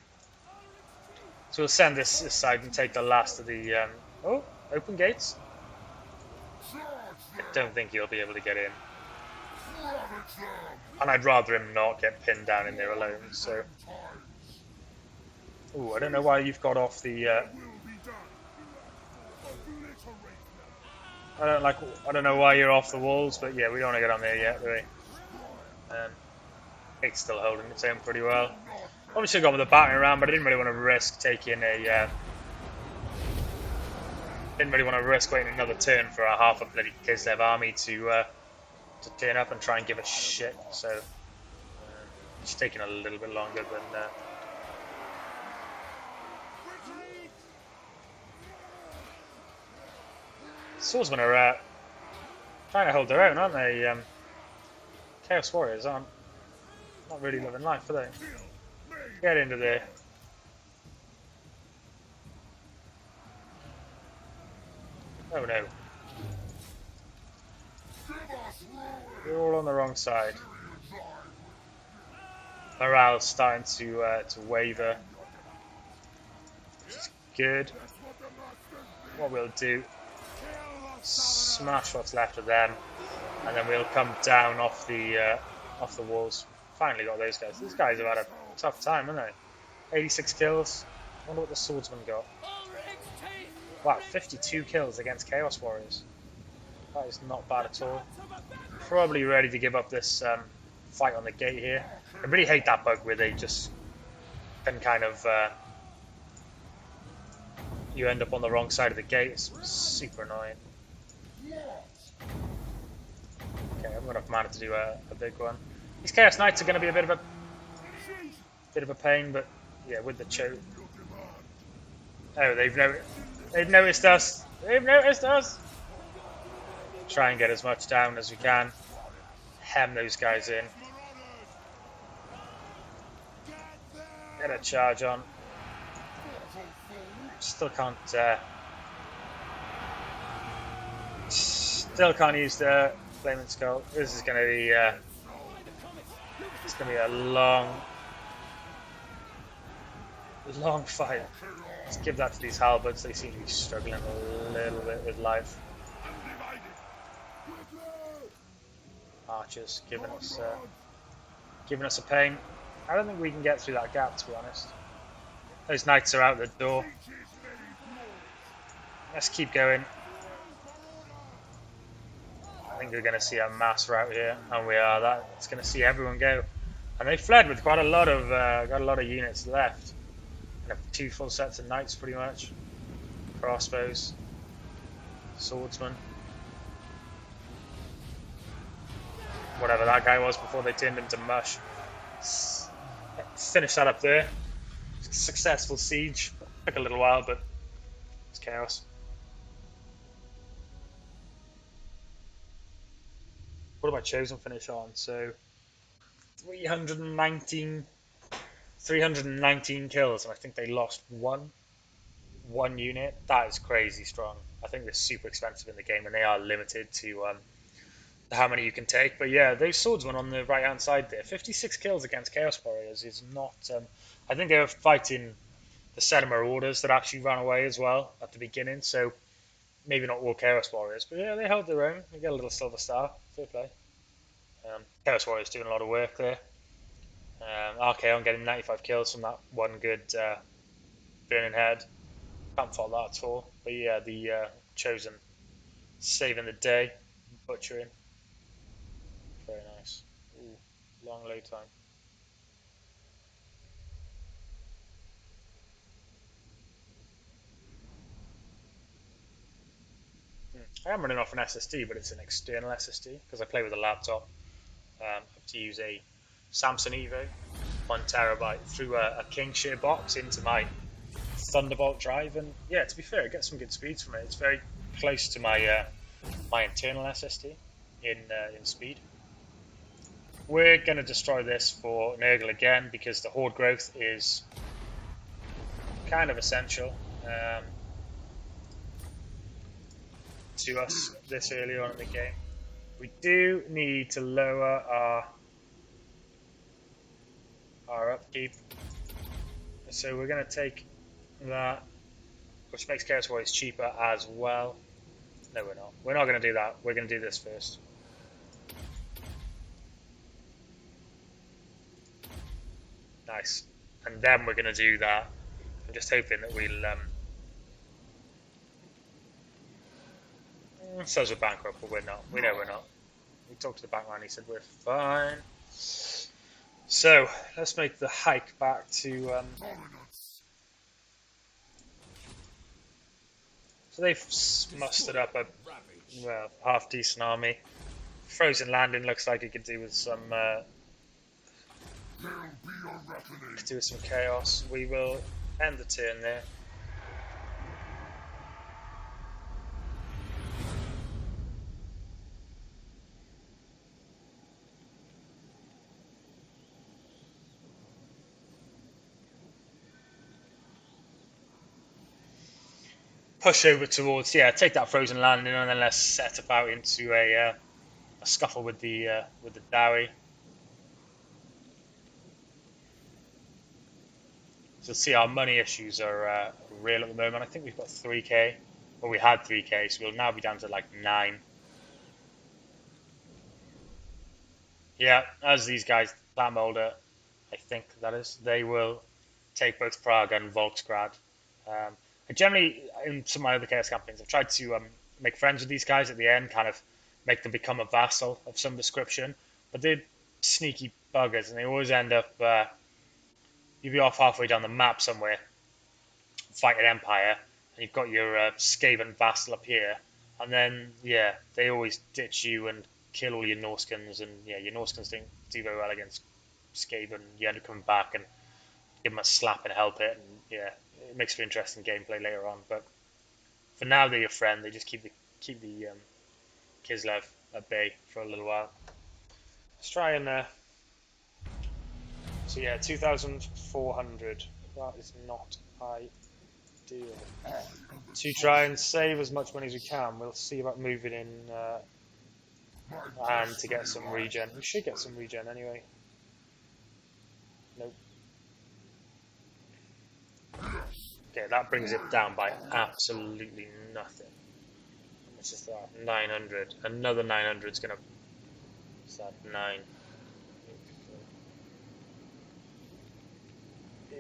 So we'll send this side and take the last of the... oh, open gates. I don't think he'll be able to get in. And I'd rather him not get pinned down in there alone, so... Ooh, I don't know why you've got off the... I don't know why you're off the walls, but yeah, we don't want to get on there yet, do we? It's still holding its own pretty well. Probably should have gone with the battering ram, but I didn't really want to risk taking a... didn't really want to risk waiting another turn for a half a bloody Kislev army to turn up and try and give a shit. So it's taking a little bit longer than. Swordsmen are trying to hold their own, aren't they? Chaos Warriors aren't not really living life, are they? Get into there. Oh no. We're all on the wrong side. Morale's starting to waver, which is good. What we'll do, smash what's left of them, and then we'll come down off the walls. Finally got those guys. These guys have had a tough time, haven't they? 86 kills. I wonder what the swordsman got. Wow, 52 kills against Chaos Warriors. That is not bad at all. Probably ready to give up this fight on the gate here. I really hate that bug where they just can kind of... you end up on the wrong side of the gate. It's super annoying. Okay, I haven't got enough mana to do a big one. These Chaos Knights are going to be a bit of a pain, but yeah, with the choke. Oh, they've noticed us. They've noticed us. Try and get as much down as we can. Hem those guys in. Get a charge on. Still can't use the Flaming Skull. This is going to be it's going to be a long fight. Let's give that to these halberds. They seem to be struggling a little bit with life. Archers giving us a pain. I don't think we can get through that gap, to be honest. Those knights are out the door. Let's keep going. think we're going to see a mass rout here, and we are. That's going to see everyone go. And they fled with quite a lot of units left. And have 2 full sets of knights, pretty much. Crossbows, swordsman, whatever that guy was before they turned him to mush. Finish that up there. Successful siege. Took a little while, but it's chaos. What have I chosen finish on? So 319 kills, and I think they lost one unit. That is crazy strong. I think they're super expensive in the game, and they are limited to how many you can take. But yeah, those swordsmen on the right hand side there, 56 kills against Chaos Warriors is not. I think they were fighting the Sedema Orders that actually ran away as well at the beginning, so maybe not all Chaos Warriors, but yeah, they held their own. They get a little silver star. Fair play. Chaos Warriors doing a lot of work there. Archaon getting 95 kills from that one good burning head. Can't fault that at all. But yeah, the Chosen saving the day, butchering. Very nice. Ooh, long load time. I am running off an SSD, but it's an external SSD because I play with a laptop. I have to use a Samsung Evo 1 terabyte through a Kingshare box into my Thunderbolt drive, and yeah, to be fair, I get some good speeds from it. It's very close to my my internal SSD in speed. We're going to destroy this for Nurgle again because the horde growth is kind of essential to us this early on in the game. We do need to lower our upkeep, so we're going to take that, which makes Chaos Warriors cheaper as well. No, we're not. We're not going to do that. We're going to do this first. Nice. And then we're going to do that. I'm just hoping that we'll... says we're bankrupt, but we're not. We know we're not. We talked to the bankman, he said we're fine. So, let's make the hike back to... So they've mustered up a half-decent army. Frozen Landing looks like it could do with some... chaos. We will end the turn there. Push over towards, take that Frozen Landing, and then let's set about into a scuffle with the Dowie. So see, our money issues are real at the moment. I think we've got 3k, well, we had 3k, so we'll now be down to like 9. Yeah, as these guys, Plant Molder, I think that is, they will take both Prague and Volksgrad. I generally, in some of my other Chaos campaigns, I've tried to make friends with these guys at the end, kind of make them become a vassal of some description, but they're sneaky buggers, and they always end up, you'll be off halfway down the map somewhere, fighting Empire, and you've got your Skaven vassal up here, and then, yeah, they always ditch you and kill all your Norskins, and yeah, your Norskins don't do very well against Skaven. You end up coming back and give them a slap and help it, and yeah, it makes for interesting gameplay later on. But for now, they're your friend. They just keep the Kislev at bay for a little while. Let's try and so yeah, 2,400. That is not ideal. To try and save as much money as we can, we'll see about moving in and to get some regen. We should get some regen anyway. Nope. Okay, that brings it down by absolutely nothing. How much is that? 900. Another 900 is going to... What's that? 9.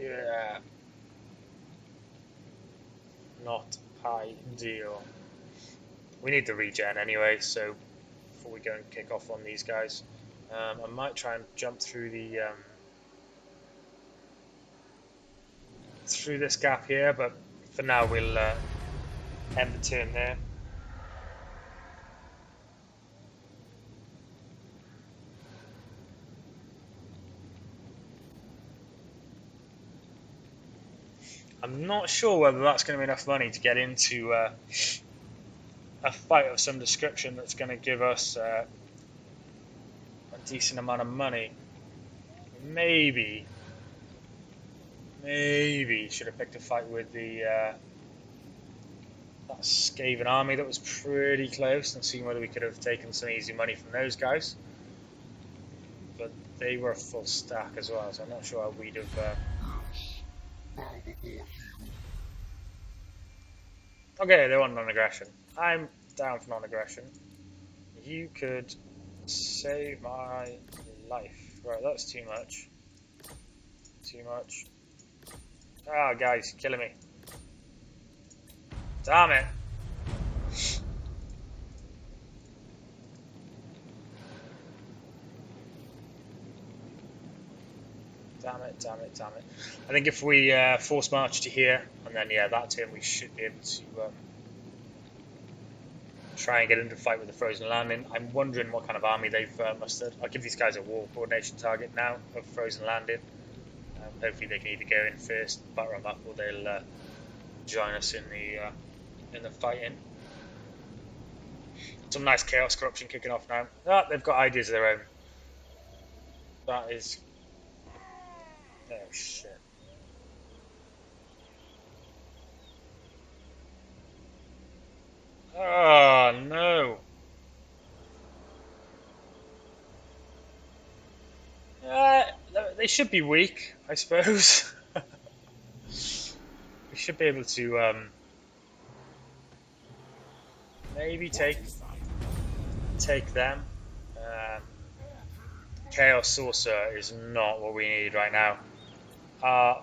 Yeah. Not ideal. We need the regen anyway, so before we go and kick off on these guys. I might try and jump through the through this gap here, but for now we'll end the turn there. I'm not sure whether that's going to be enough money to get into a fight of some description that's going to give us a decent amount of money. Maybe should have picked a fight with the that Skaven army that was pretty close, and seen whether we could have taken some easy money from those guys. But they were a full stack as well, so I'm not sure how we'd have. Okay, they want non-aggression. I'm down for non-aggression. You could save my life. Right, that's too much. Too much. Ah, guys, you're killing me. Damn it. Damn it. I think if we force march to here, and then, yeah, that turn we should be able to try and get into a fight with the Frozen Landing. I'm wondering what kind of army they've mustered. I'll give these guys a war coordination target now of Frozen Landing. Hopefully they can either go in first, batter them up, or they'll join us in the fighting. Some nice chaos corruption kicking off now. Ah, they've got ideas of their own. That is... Oh shit. Oh no. They should be weak, I suppose. We should be able to maybe take them. Chaos Sorcerer is not what we need right now. Oh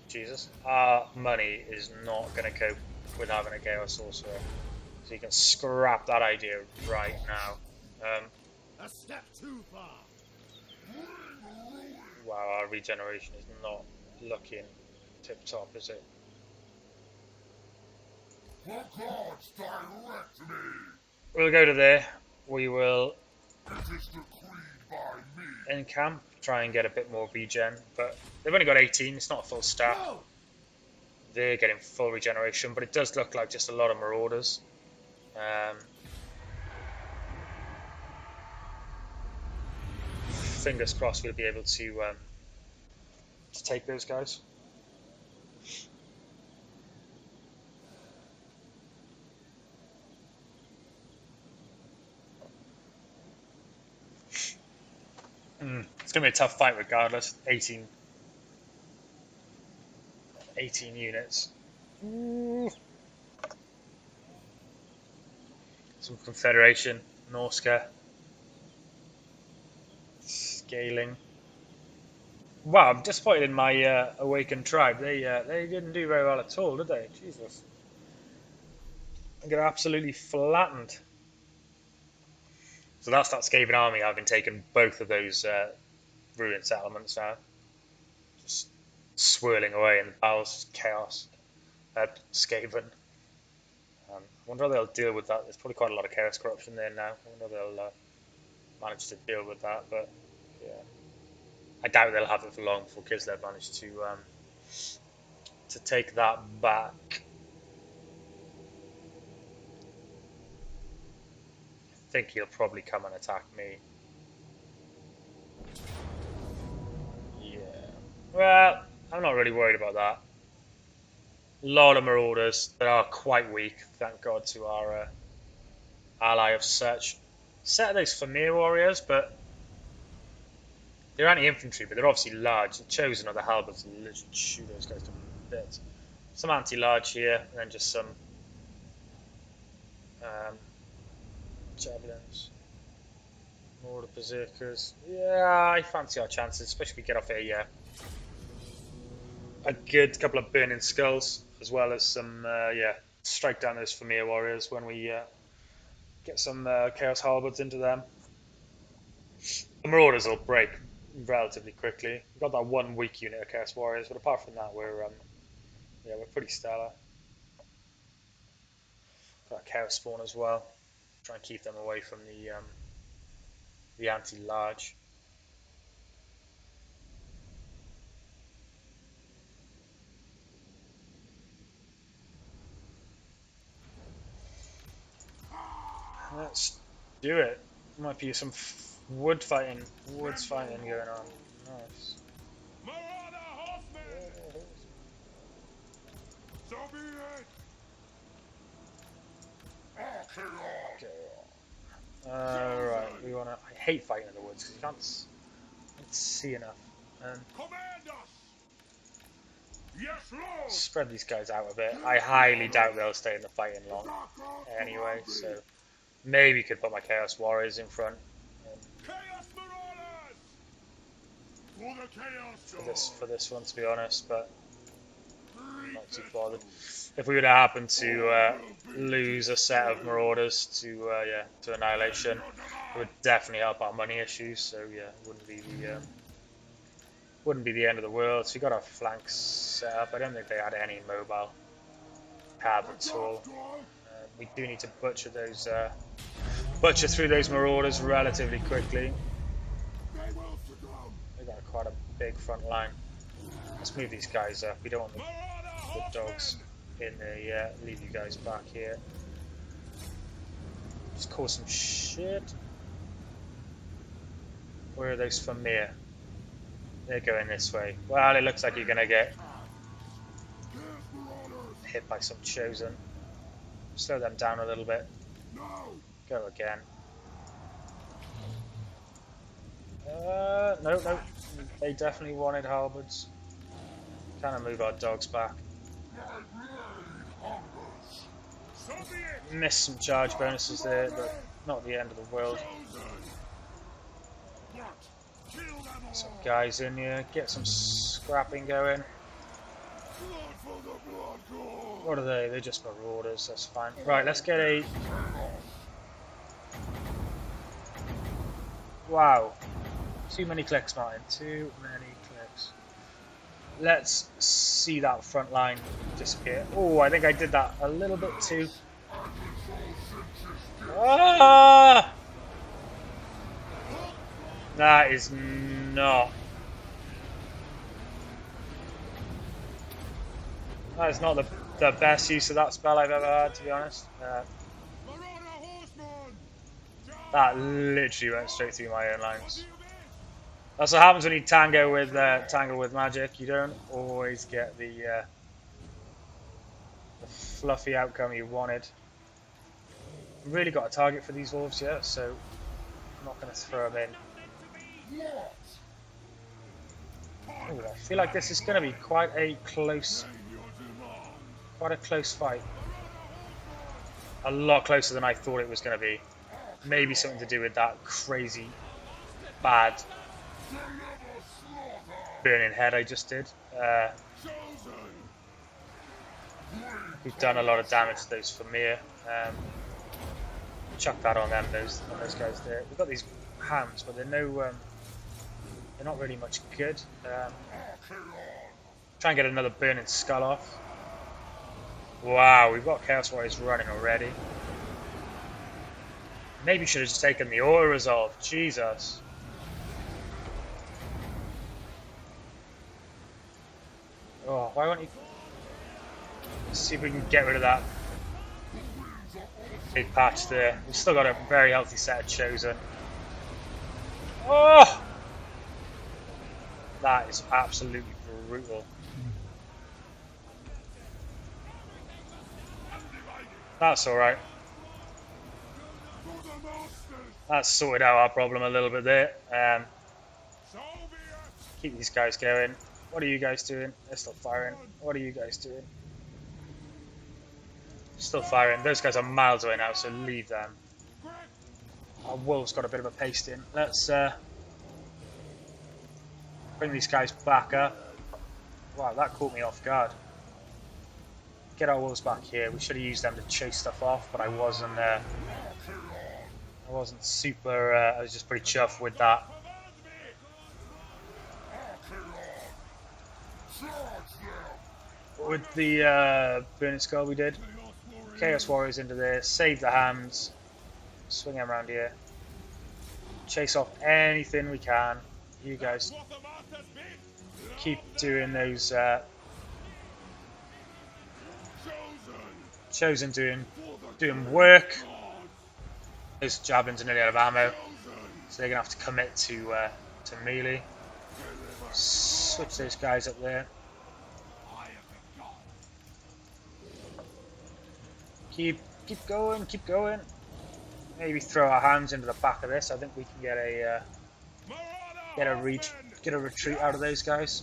Jesus! Our money is not going to cope with having a Chaos Sorcerer, so you can scrap that idea right now. A step too far. Wow, our regeneration is not looking tip top, is it? We'll go to there. We will encamp, try and get a bit more regen, but they've only got 18, it's not a full stack. They're getting full regeneration, but it does look like just a lot of marauders. Fingers crossed we'll be able to take those guys. It's going to be a tough fight regardless. 18 units. Ooh. Some Confederation, Norska. Scaling. Wow, I'm disappointed in my Awakened tribe. They didn't do very well at all, did they? Jesus. I get absolutely flattened. So that's that Skaven army. I've been taking both of those ruined settlements now. Just swirling away in the battles, chaos. Skaven. I wonder how they'll deal with that. There's probably quite a lot of chaos corruption there now. I wonder how they'll manage to deal with that, but yeah. I doubt they'll have it for long before Kislev manage to take that back. I think he'll probably come and attack me. Yeah. Well, I'm not really worried about that. A lot of marauders that are quite weak, thank God, to our ally of such. Set of those Famir warriors, but they're anti-infantry, but they're obviously large. The Chosen or the Halberds literally shoot those guys to bits. Some anti-large here, and then just some javelins. More of the berserkers. Yeah, I fancy our chances, especially if we get off a good couple of burning skulls, as well as some strike down those Famir warriors when we Get some Chaos Halberds into them. The Marauders will break relatively quickly. We've got that one weak unit of Chaos Warriors, but apart from that, we're pretty stellar. Got a Chaos Spawn as well. Try and keep them away from the anti-large. Let's do it. Might be some woods fighting going on. Nice. Right, we wanna. I hate fighting in the woods because you can't see enough. Spread these guys out a bit. I highly doubt they'll stay in the fighting long anyway, so maybe could put my Chaos Warriors in front for this one, to be honest, but I'm not too bothered. If we would have happened to lose a set of Marauders to Annihilation, it would definitely help our money issues. So yeah, wouldn't be the end of the world. So we got our flanks set up. I don't think they had any mobile cab at all. We do need to butcher through those Marauders relatively quickly. They got quite a big front line. Let's move these guys up. We don't want the dogs in the leave you guys back here. Just cause some shit. Where are those from here? They're going this way. Well, it looks like you're gonna get hit by some Chosen. Slow them down a little bit. Go again. No. They definitely wanted halberds. Kind of move our dogs back. Missed some charge bonuses there, but not the end of the world. Some guys in here, get some scrapping going. What are they? They're just Marauders, that's fine. Right, let's get a... Wow. Too many clicks, Martin. Too many clicks. Let's see that front line disappear. Oh, I think I did that a little bit too... Ah! That is not... That is not the best use of that spell I've ever had, to be honest. That literally went straight through my own lines. That's what happens when you tango with magic. You don't always get the fluffy outcome you wanted. I've really got a target for these wolves, yeah, so I'm not going to throw them in. Ooh, I feel like this is going to be quite a close fight. A lot closer than I thought it was going to be. Maybe something to do with that crazy bad burning head I just did. We've done a lot of damage to those Famir. Chuck that on them, those guys there. We've got these hams, but they're not really much good. Try and get another burning skull off. Wow, we've got Chaos Warriors running already. Maybe should have just taken the auto resolve. Jesus. Oh, why won't you? Let's see if we can get rid of that big patch there. We've still got a very healthy set of Chosen. Oh! That is absolutely brutal. That's alright. That's sorted out our problem a little bit there. Keep these guys going. What are you guys doing? They're still firing. What are you guys doing? Still firing. Those guys are miles away now, so leave them. Our wolves got a bit of a paste in. Let's bring these guys back up. Wow, that caught me off guard. Get our wolves back here. We should have used them to chase stuff off, but I wasn't I wasn't super, I was just pretty chuffed with that. With the Burning Skull we did. Chaos Warriors into there, save the hands, swing them around here. Chase off anything we can. You guys keep doing those Chosen doing work. Those javelins are nearly out of ammo, so they're gonna have to commit to melee. Switch those guys up there. Keep going, keep going. Maybe throw our hands into the back of this. I think we can get a retreat out of those guys.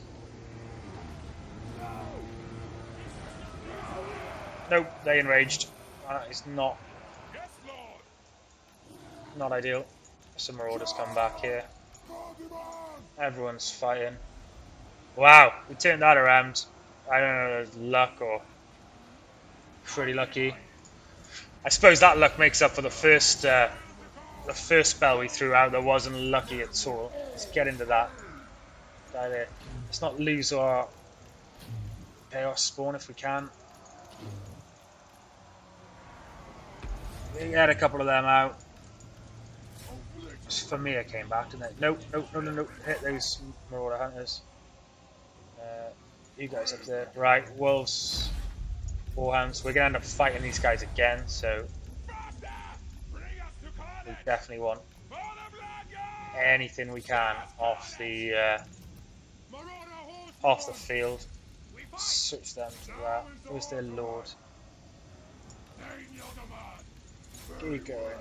Nope, they enraged. That is not ideal. Some marauders come back here. Everyone's fighting. Wow, we turned that around. I don't know if it's luck or pretty lucky. I suppose that luck makes up for the first spell we threw out that wasn't lucky at all. Let's get into that guy there. Let's not lose our chaos spawn if we can. We had a couple of them out. Familiar came back, didn't they? Nope. Hit those marauder hunters. You guys up there. Right, wolves, warhounds. We're going to end up fighting these guys again, so we definitely want anything we can off the field. Switch them to that. Where's their lord? Keep going.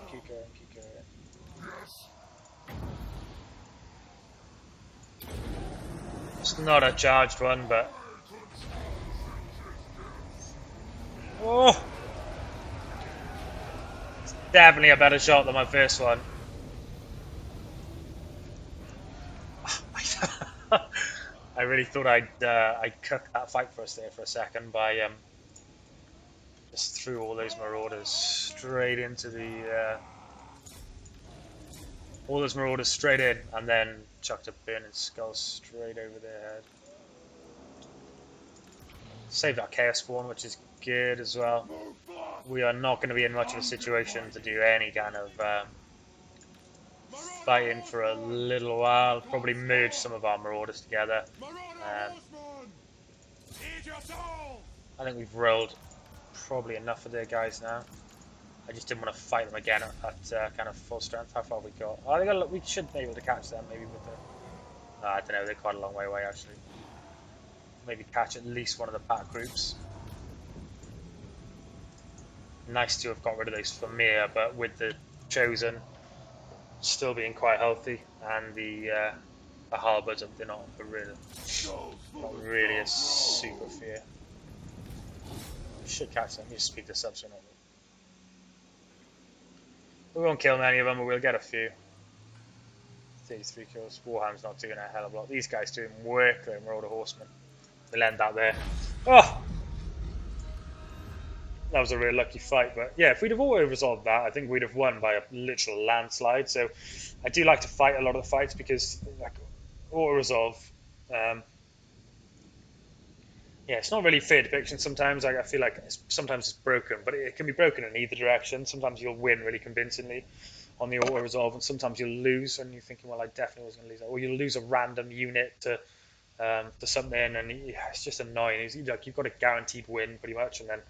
It's not a charged one, but oh, it's definitely a better shot than my first one. I really thought I'd cooked that fight for us there for a second by just threw all those marauders straight into the all those marauders straight in, and then chucked a burning skull straight over their head. Saved our chaos spawn, which is good as well. We are not going to be in much of a situation to do any kind of fighting for a little while. Probably merge some of our marauders together. I think we've rolled probably enough of their guys now. I just didn't want to fight them again at kind of full strength. How far have we got? Oh, we should be able to catch them maybe with the... No, I don't know, they're quite a long way away actually. Maybe catch at least one of the pack groups. Nice to have got rid of those Familiar, but with the Chosen still being quite healthy, and the halberds, they're not really a super fear. Should catch them, just speed this up so not. We won't kill many of them, but we'll get a few. 33 kills. Warhammer's not doing a hell of a lot. These guys doing work though, Marauder Horsemen. We'll end that there. Oh! That was a real lucky fight, but yeah, if we'd have auto-resolved that, I think we'd have won by a literal landslide. So I do like to fight a lot of the fights because like auto-resolve, yeah, it's not really fair depiction sometimes. I feel like sometimes it's broken, but it can be broken in either direction. Sometimes you'll win really convincingly on the auto-resolve, and sometimes you'll lose, and you're thinking, well, I definitely was going to lose that. Or you'll lose a random unit to something, and it's just annoying. It's like you've got a guaranteed win pretty much, and then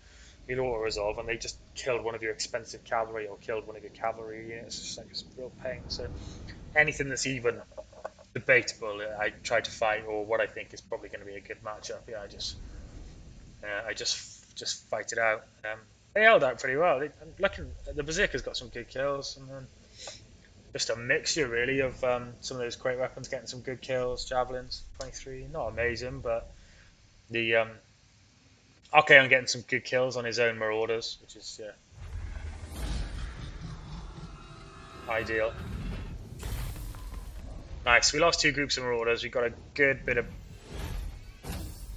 you'll auto-resolve, and they just killed one of your expensive cavalry or killed one of your cavalry units. It's just like it's a real pain. So anything that's even debatable, I try to fight, or what I think is probably going to be a good matchup. Yeah, I just fight it out. They held out pretty well. The Berserker's got some good kills, and then just a mixture really of some of those great weapons getting some good kills. Javelins, 23, not amazing, but the Archaon getting some good kills on his own Marauders, which is ideal. Nice. We lost 2 groups of Marauders. We got a good bit of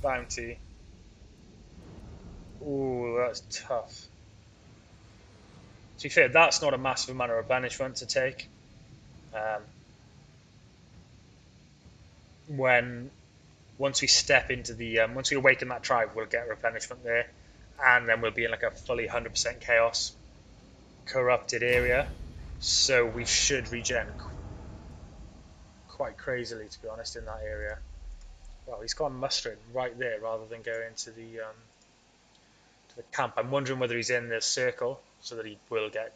bounty. Ooh, that's tough. To be fair, that's not a massive amount of replenishment to take. Once we step into the once we awaken that tribe, we'll get replenishment there, and then we'll be in like a fully 100% chaos corrupted area, so we should regen quite crazily, to be honest, in that area. Well, he's gone mustering right there rather than going to the camp. I'm wondering whether he's in the circle so that he will get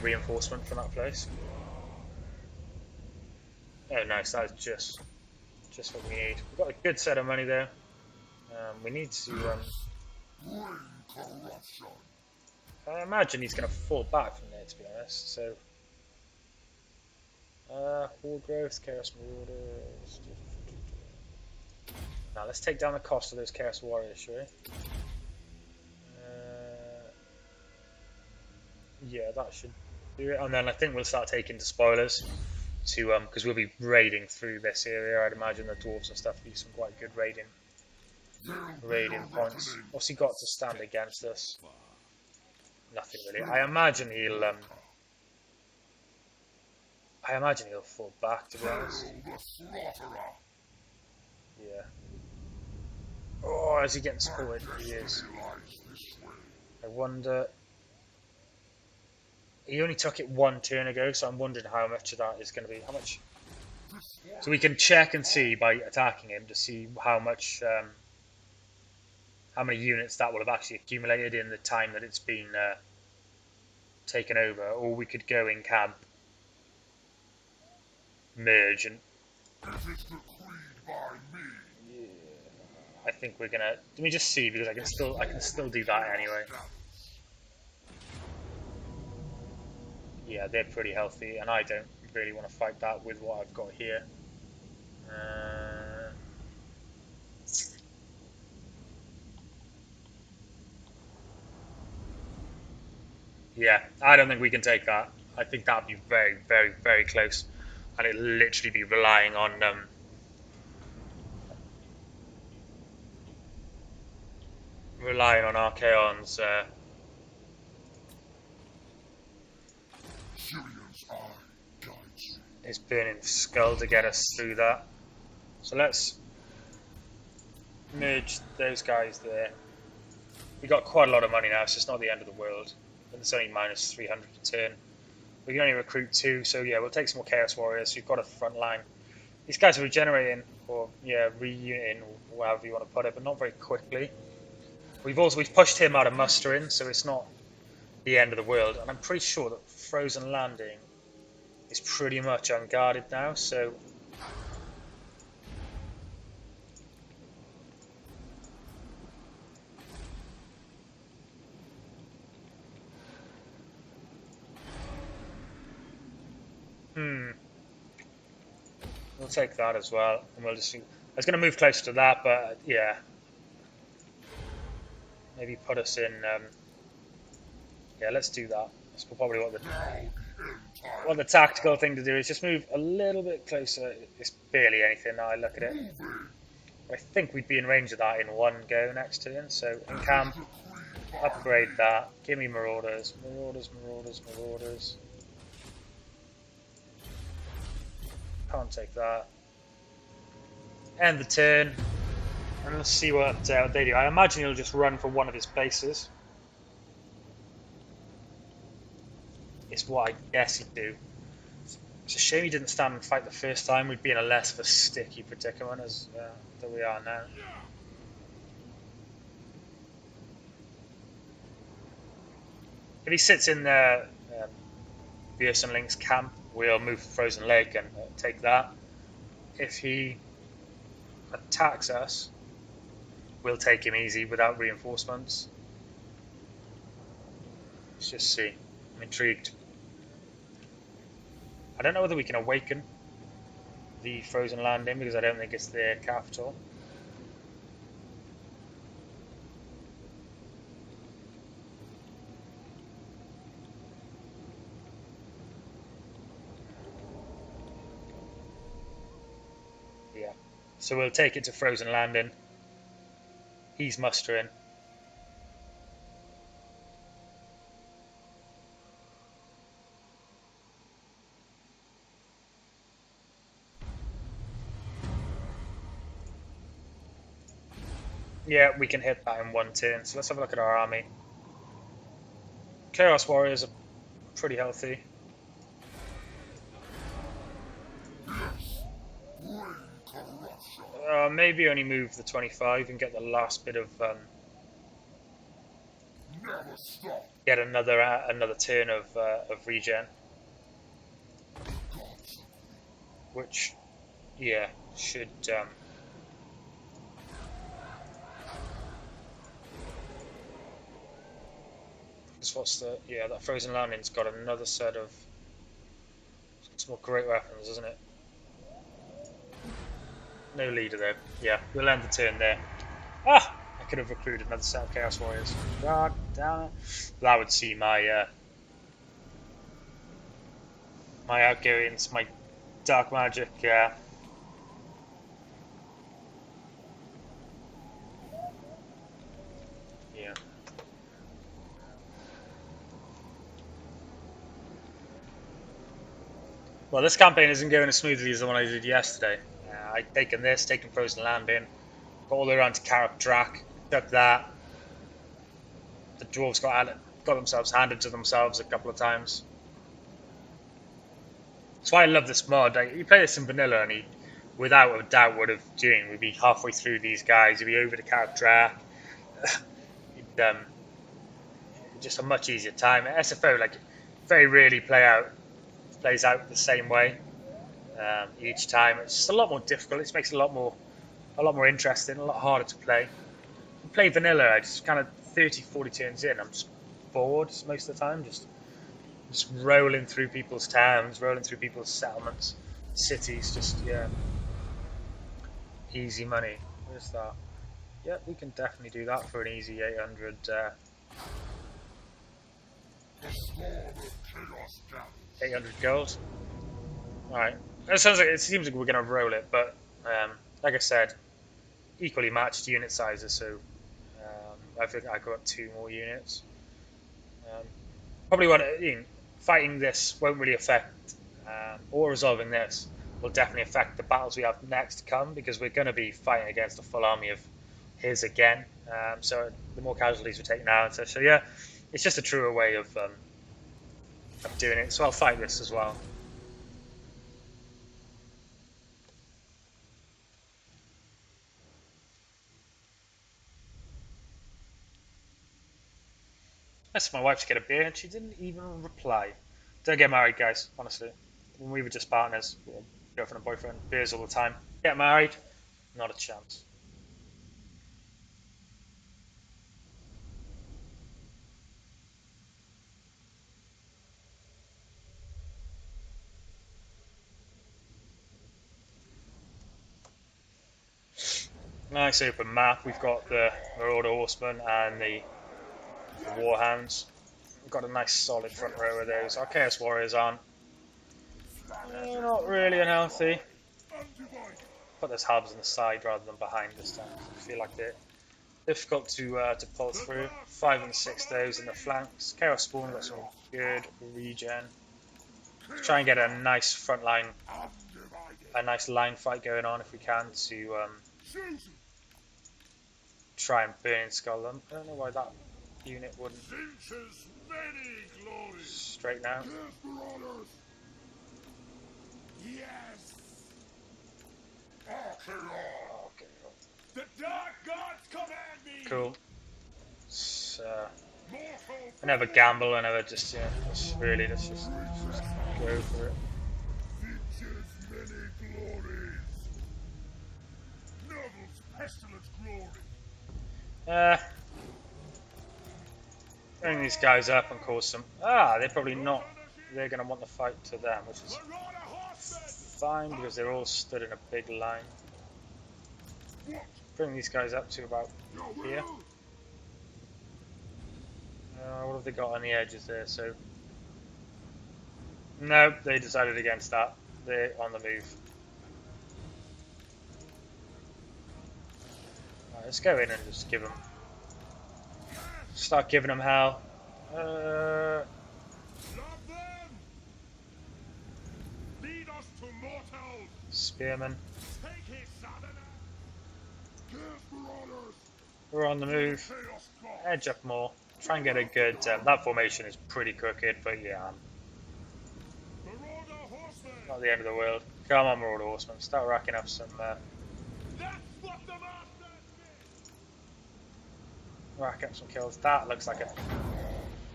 reinforcement from that place. Oh, nice. That is just what we need. We've got a good set of money there. We need to. I imagine he's going to fall back from there, to be honest. So, War Growth, Chaos Marauders. Now let's take down the cost of those Chaos Warriors, shall we? Yeah, that should do it. And then I think we'll start taking the spoilers to because we'll be raiding through this area. I'd imagine the dwarves and stuff do some quite good raiding points. What's he got to stand against us? Nothing really. I imagine he'll fall back, to be honest. Yeah. Oh, is he getting supported? He is. I wonder. He only took it one turn ago, so I'm wondering how much of that is going to be. How much? So we can check and see by attacking him to see how much, how many units that will have actually accumulated in the time that it's been taken over. Or we could go in camp, merge, and I think we're gonna. Let me just see, because I can still do that anyway. Yeah, they're pretty healthy, and I don't really want to fight that with what I've got here. Yeah, I don't think we can take that. I think that'd be very, very, very close, and it'd literally be relying on Archaon's his burning skull to get us through that. So let's merge those guys there. We got quite a lot of money now, so it's not the end of the world. But it's only minus 300 per turn. We can only recruit 2, so yeah, we'll take some more Chaos Warriors. We've got a front line. These guys are regenerating, or yeah, reuniting, or however you want to put it, but not very quickly. We've pushed him out of mustering, so it's not the end of the world. And I'm pretty sure that Frozen Landing is pretty much unguarded now, so we'll take that as well, and we'll just. I was going to move closer to that, but yeah, maybe put us in. Yeah, let's do that. That's probably what the tactical thing to do is just move a little bit closer. It's barely anything now I look at it. I think we'd be in range of that in one go next turn. So in camp, upgrade that. Give me Marauders, Marauders, Marauders, Marauders. Can't take that. End the turn, and let's see what they do. I imagine he'll just run for one of his bases. Is what I guess he'd do. It's a shame he didn't stand and fight the first time. We'd be in a less of a sticky predicament as than we are now. If he sits in the Bjersen Link's camp, we'll move to Frozen Lake and take that. If he attacks us, we'll take him easy without reinforcements. Let's just see. I'm intrigued. I don't know whether we can awaken the Frozen Landing because I don't think it's their capital. Yeah. So we'll take it to Frozen Landing. He's mustering. Yeah, we can hit that in one turn. So let's have a look at our army. Chaos Warriors are pretty healthy. Maybe only move the 25 and get the last bit of get another turn of regen, which yeah should what's the that frozen landing's got another set of some more great weapons, isn't it? No leader though. Yeah, we'll end the turn there. Ah, I could have recruited another set of Chaos Warriors. God damn it! That would see my my outgoings, my dark magic. Yeah. Well, this campaign isn't going as smoothly as the one I did yesterday. I'd taken Frozen Landing, got all the way around to Karak Drak, took that. The dwarves got themselves handed to themselves a couple of times. That's why I love this mod. You play this in vanilla, and without a doubt, would have doing. We'd be halfway through these guys. We'd be over to Karak Drak. Just a much easier time. SFO very rarely plays out the same way each time. It's just a lot more difficult. It makes it a lot more interesting, a lot harder to play. You play vanilla, I just kind of 30-40 turns in, I'm just bored most of the time, just rolling through people's towns, rolling through people's settlements, cities, just easy money. Where's that? Yeah, we can definitely do that for an easy 800 800 gold. Alright, it seems like we're going to roll it, but like I said, equally matched unit sizes, so I think I got 2 more units. Probably fighting this won't really affect, or resolving this will definitely affect the battles we have next to come, because we're going to be fighting against a full army of his again. So the more casualties we take now, so yeah, it's just a truer way of doing it. So I'll fight this as well. I asked my wife to get a beer and she didn't even reply. Don't get married, guys, honestly. When we were just partners, girlfriend and boyfriend, beers all the time. Get married, not a chance. Nice open map. We've got the Marauder Horsemen and the Warhounds. We've got a nice solid front row of those. Our Chaos Warriors aren't. They're not really unhealthy. Put those hubs on the side rather than behind this time. I feel like they're difficult to pull through. 5 and 6 those in the flanks. Chaos Spawn got some good regen. Let's try and get a nice front line, a nice line fight going on if we can to try and burn skull them. I don't know why that unit wouldn't straighten out. Yes. Okay. The dark gods command me. Cool. I never gamble. I never just just go for it. Bring these guys up and cause some. They're probably not. They're going to want the fight to them, which is fine because they're all stood in a big line. Bring these guys up to about here. What have they got on the edges there? So no, they decided against that. They're on the move. Right, let's go in and just start giving them hell. Spearmen. We're on the move. Edge up more. Try and get a good... that formation is pretty crooked, but yeah. Not the end of the world. Come on, Marauder Horsemen. Start racking up some... rack up some kills. That looks like a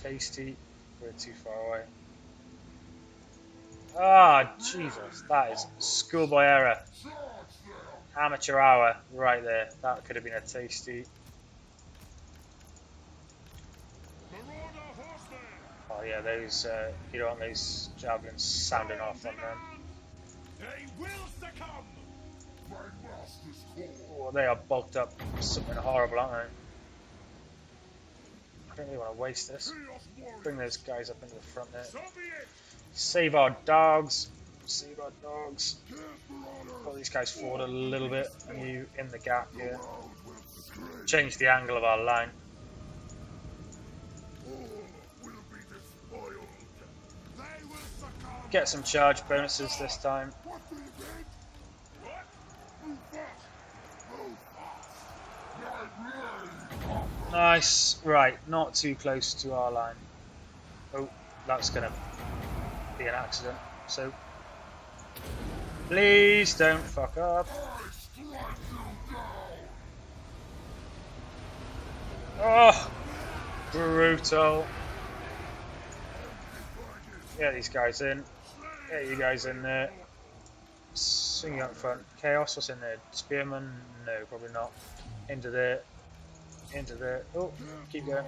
tasty... We're too far away. Ah, Jesus. That is schoolboy error. Amateur hour right there. That could have been a tasty... Oh yeah, those you don't want those javelins sounding off on them. Oh, they are bulked up something horrible, aren't they? I don't really want to waste this. Bring those guys up into the front there. Save our dogs. Save our dogs. Pull these guys forward a little bit. And you in the gap here. Change the angle of our line. Get some charge bonuses this time. Nice. Right, not too close to our line. Oh, that's going to be an accident. So, please don't fuck up. Oh, brutal. Get these guys in. Get you guys in there. Swing up front. Chaos, what's in there? Spearman? No, probably not. Into there. Into there. Oh, keep going.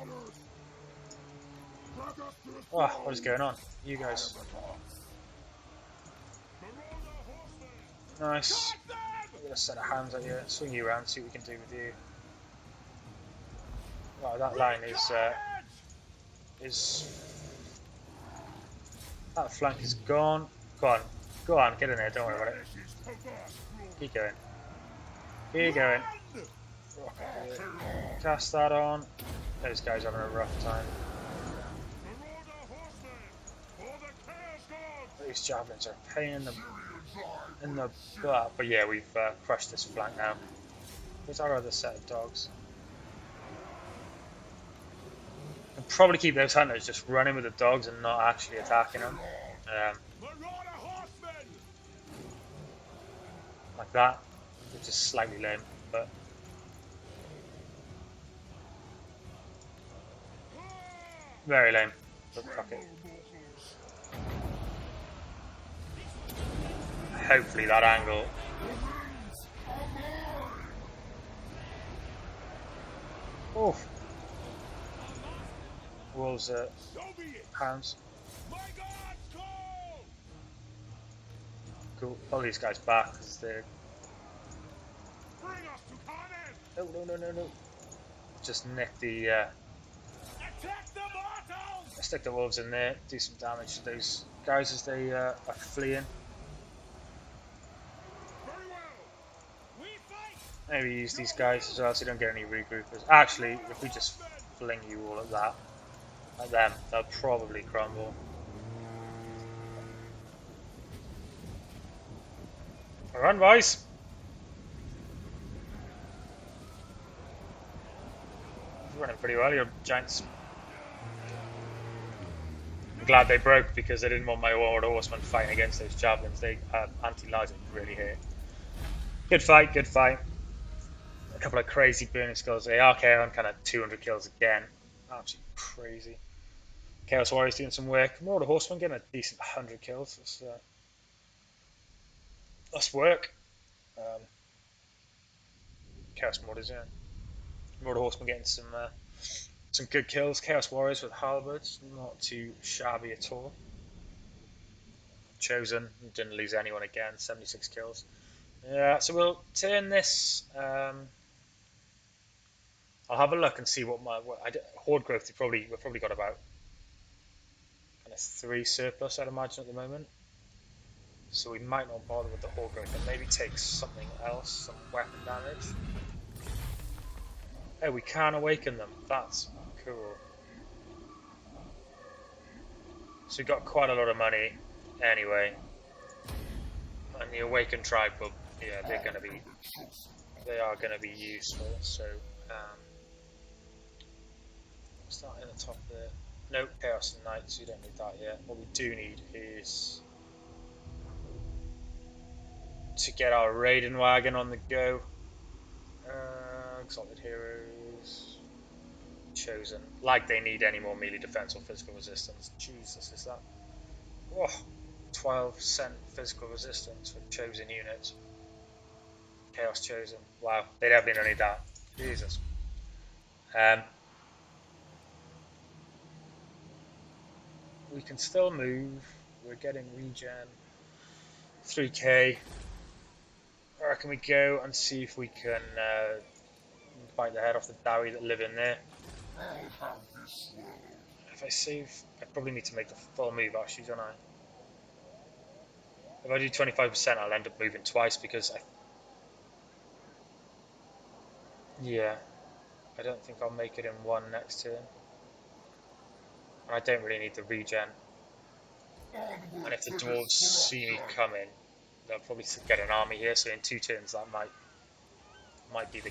Oh, what is going on? You guys. Nice. I'm gonna set a hand at you. Swing you around, see what we can do with you. Right, that line is that flank is gone. Go on, get in there. Don't worry about it. Keep going. Keep going. Cast that on. Those guys are having a rough time. These javelins are a pain in the butt. But yeah, we've crushed this flank now. Where's our other set of dogs? I'll probably keep those hunters just running with the dogs and not actually attacking them. Like that, which is slightly lame, but very lame. But fuck it. Hopefully that angle. Oof. Wolves are hounds. Cool. Pull these guys back because they're. No. Just nick the. Stick the wolves in there. Do some damage to those guys as they are fleeing. Maybe use these guys as well so you don't get any regroupers. Actually, if we just fling you all at that, at them, they'll probably crumble. Run, boys! You're running pretty well, your giants. I'm glad they broke because I didn't want my Warrior Horsemen fighting against those javelins. They anti-large really hurt. Good fight, good fight. A couple of crazy burning skulls. They are on kind of 200 kills again. Absolutely crazy. Chaos Warriors doing some work. Warrior Horsemen getting a decent 100 kills. That's work. Chaos Marauders, yeah. Warrior Horsemen getting some good kills. Chaos Warriors with halberds, not too shabby at all. Chosen, didn't lose anyone again, 76 kills. Yeah, so we'll turn this. I'll have a look and see what horde growth. We've probably got about kind of 3 surplus, I'd imagine, at the moment. So we might not bother with the horde growth and maybe take something else, some weapon damage. Oh, we can awaken them. That's cool. So we've got quite a lot of money anyway. And the awakened tribe will, yeah, they are going to be useful. So Start at the top there. No Chaos and Knights, you don't need that yet. What we do need is to get our Raiden wagon on the go. Exalted Heroes. Chosen. Like they need any more melee defense or physical resistance. Jesus, is that... Oh, 12% physical resistance for chosen units. Chaos Chosen. Wow, they definitely don't need that. Jesus. We can still move. We're getting regen. 3k. Or can we go and see if we can bite the head off the Dowie that live in there? If I save, I probably need to make the full move actually, don't I? If I do 25%, I'll end up moving twice because yeah, I don't think I'll make it in one next turn. And I don't really need the regen. And if the dwarves see me coming, they'll probably get an army here. So in 2 turns, that might be the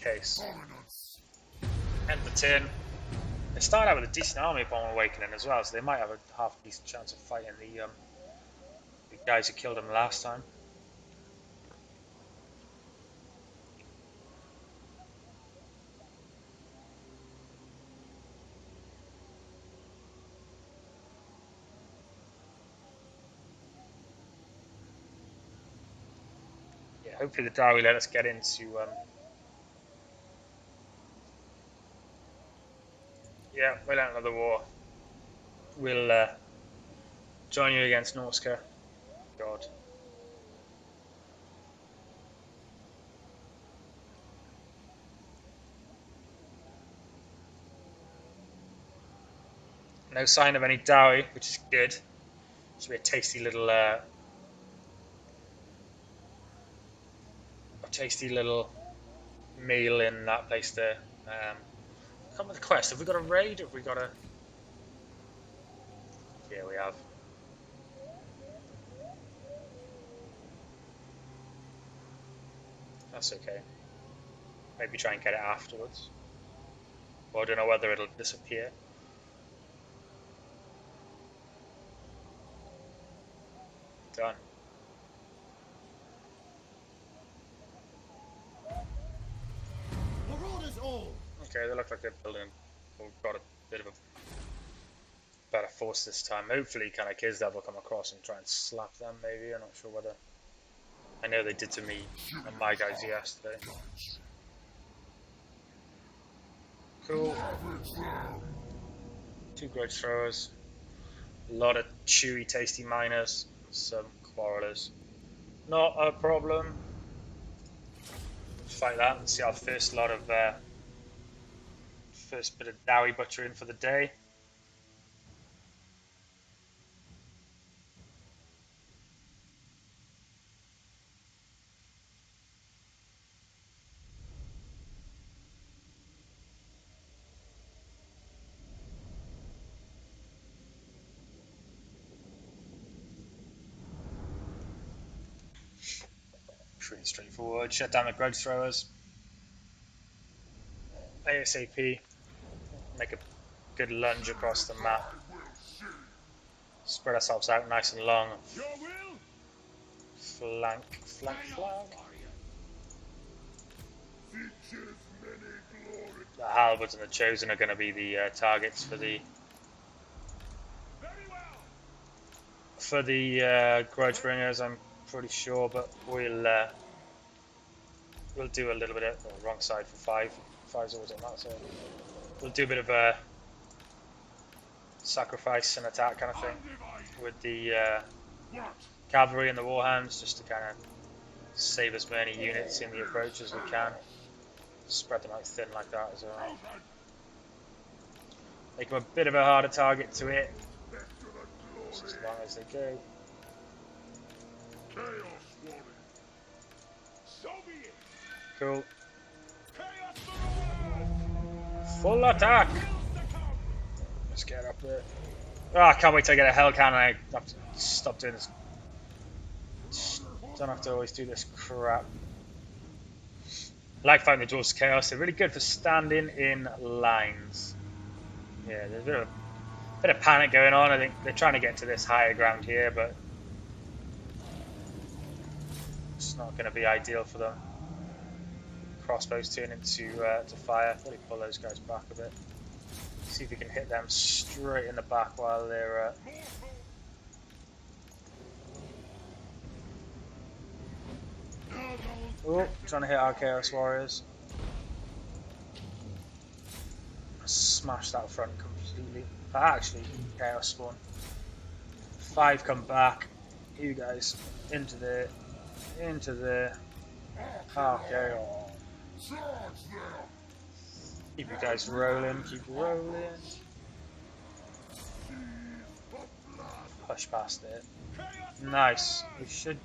case. End the turn. They started out with a decent army upon awakening as well, so they might have a half decent chance of fighting the guys who killed them last time. Yeah, hopefully the Dowie let us get into. Yeah, we'll enter another war. We'll join you against Norska. God. No sign of any Dowie, which is good. Should be a tasty little meal in that place there. Come with the quest. Have we got a raid? Have we got a... Yeah, we have. That's okay. Maybe try and get it afterwards. Or I don't know whether it'll disappear. Done. Okay, they look like they're building or got a bit of a better force this time. Hopefully kind of Kislev will come across and try and slap them maybe. I'm not sure whether... I know they did to me and my guys yesterday. Cool. 2 grudge throwers. A lot of chewy, tasty miners. Some quarrelers. Not a problem. Let's fight that and see our first lot of... first bit of Dowie butchering for the day. Pretty straightforward. Shut down the grudge throwers. ASAP. Make a good lunge across the map. Spread ourselves out nice and long. Flank. The halberds and the chosen are going to be the targets for the grudge bringers. I'm pretty sure, but we'll do a little bit of wrong side for 5. 5's always on that side. We'll do a bit of a sacrifice and attack kind of thing with the cavalry and the warhounds, just to kind of save as many units in the approach as we can. Spread them out thin like that as well. Make them a bit of a harder target to hit, just as long as they go. Cool. Full attack! Let's get up there. Oh, I can't wait till I get a hell cannon. I have to stop doing this. Don't have to always do this crap. I like fighting the Dwarves Chaos. They're really good for standing in lines. Yeah, there's a bit of panic going on. I think they're trying to get to this higher ground here, but it's not going to be ideal for them. Crossbows turn into to fire. Really pull those guys back a bit. See if we can hit them straight in the back while they're. Oh, trying to hit our Chaos Warriors. Smash that front completely. Actually, Chaos spawn. 5 come back. You guys into there. Into there. Okay. Keep you guys rolling. Keep rolling. Push past it. Nice. We should.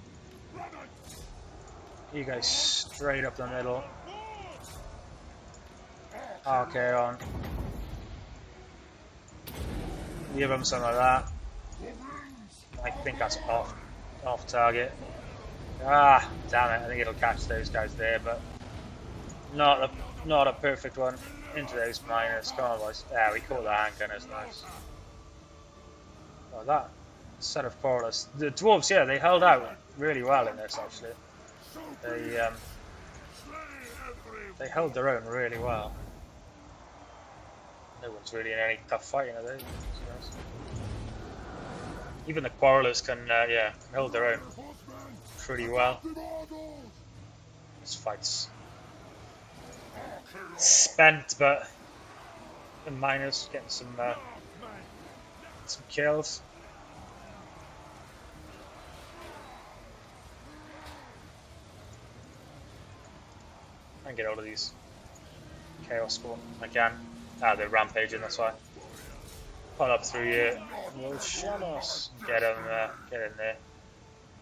You guys straight up the middle. Okay, on. Give them some of that. I think that's off target. Ah, damn it! I think it'll catch those guys there, but not a perfect one. Into those miners. Come on, boys. Yeah, we caught the hand gunners. Nice. Oh, that set of quarrelers. The dwarves, yeah, they held out really well in this actually. They held their own really well. No one's really in any tough fighting, are they? Even the quarrelers can, yeah, hold their own pretty well. This fight's spent, but the miners getting some kills. I can get all of these chaos spawn. I can. Ah, they're rampaging, that's why. Pull up through here. We'll shut us. Get in there.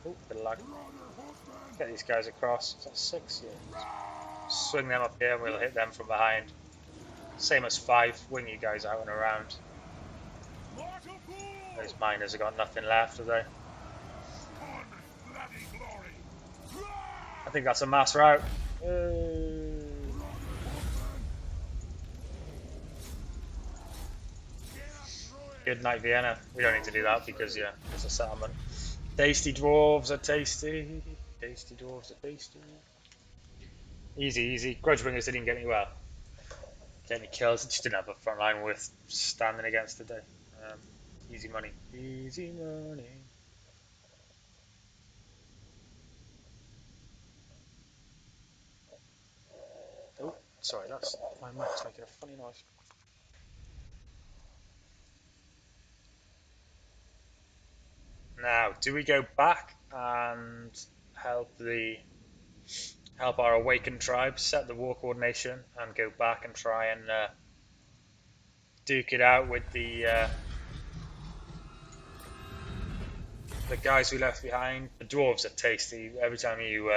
Oh, bit of lag. Get these guys across. Is that 6? Yeah. Swing them up here and we'll hit them from behind. Same as 5. Wing you guys out and around. Those miners have got nothing left, have they? I think that's a mass rout. Good night, Vienna. We don't need to do that because, yeah, it's a settlement. Tasty dwarves are tasty. Tasty dwarves are tasty. Easy, easy. Grudgebringers didn't get any, well, get any kills. Just didn't have a front line worth standing against today. Easy money. Easy money. Oh, sorry, that's my mic's making a funny noise. Now, do we go back and help our awakened tribe set the war coordination and go back and try and duke it out with the guys we left behind? The dwarves are tasty. Every time you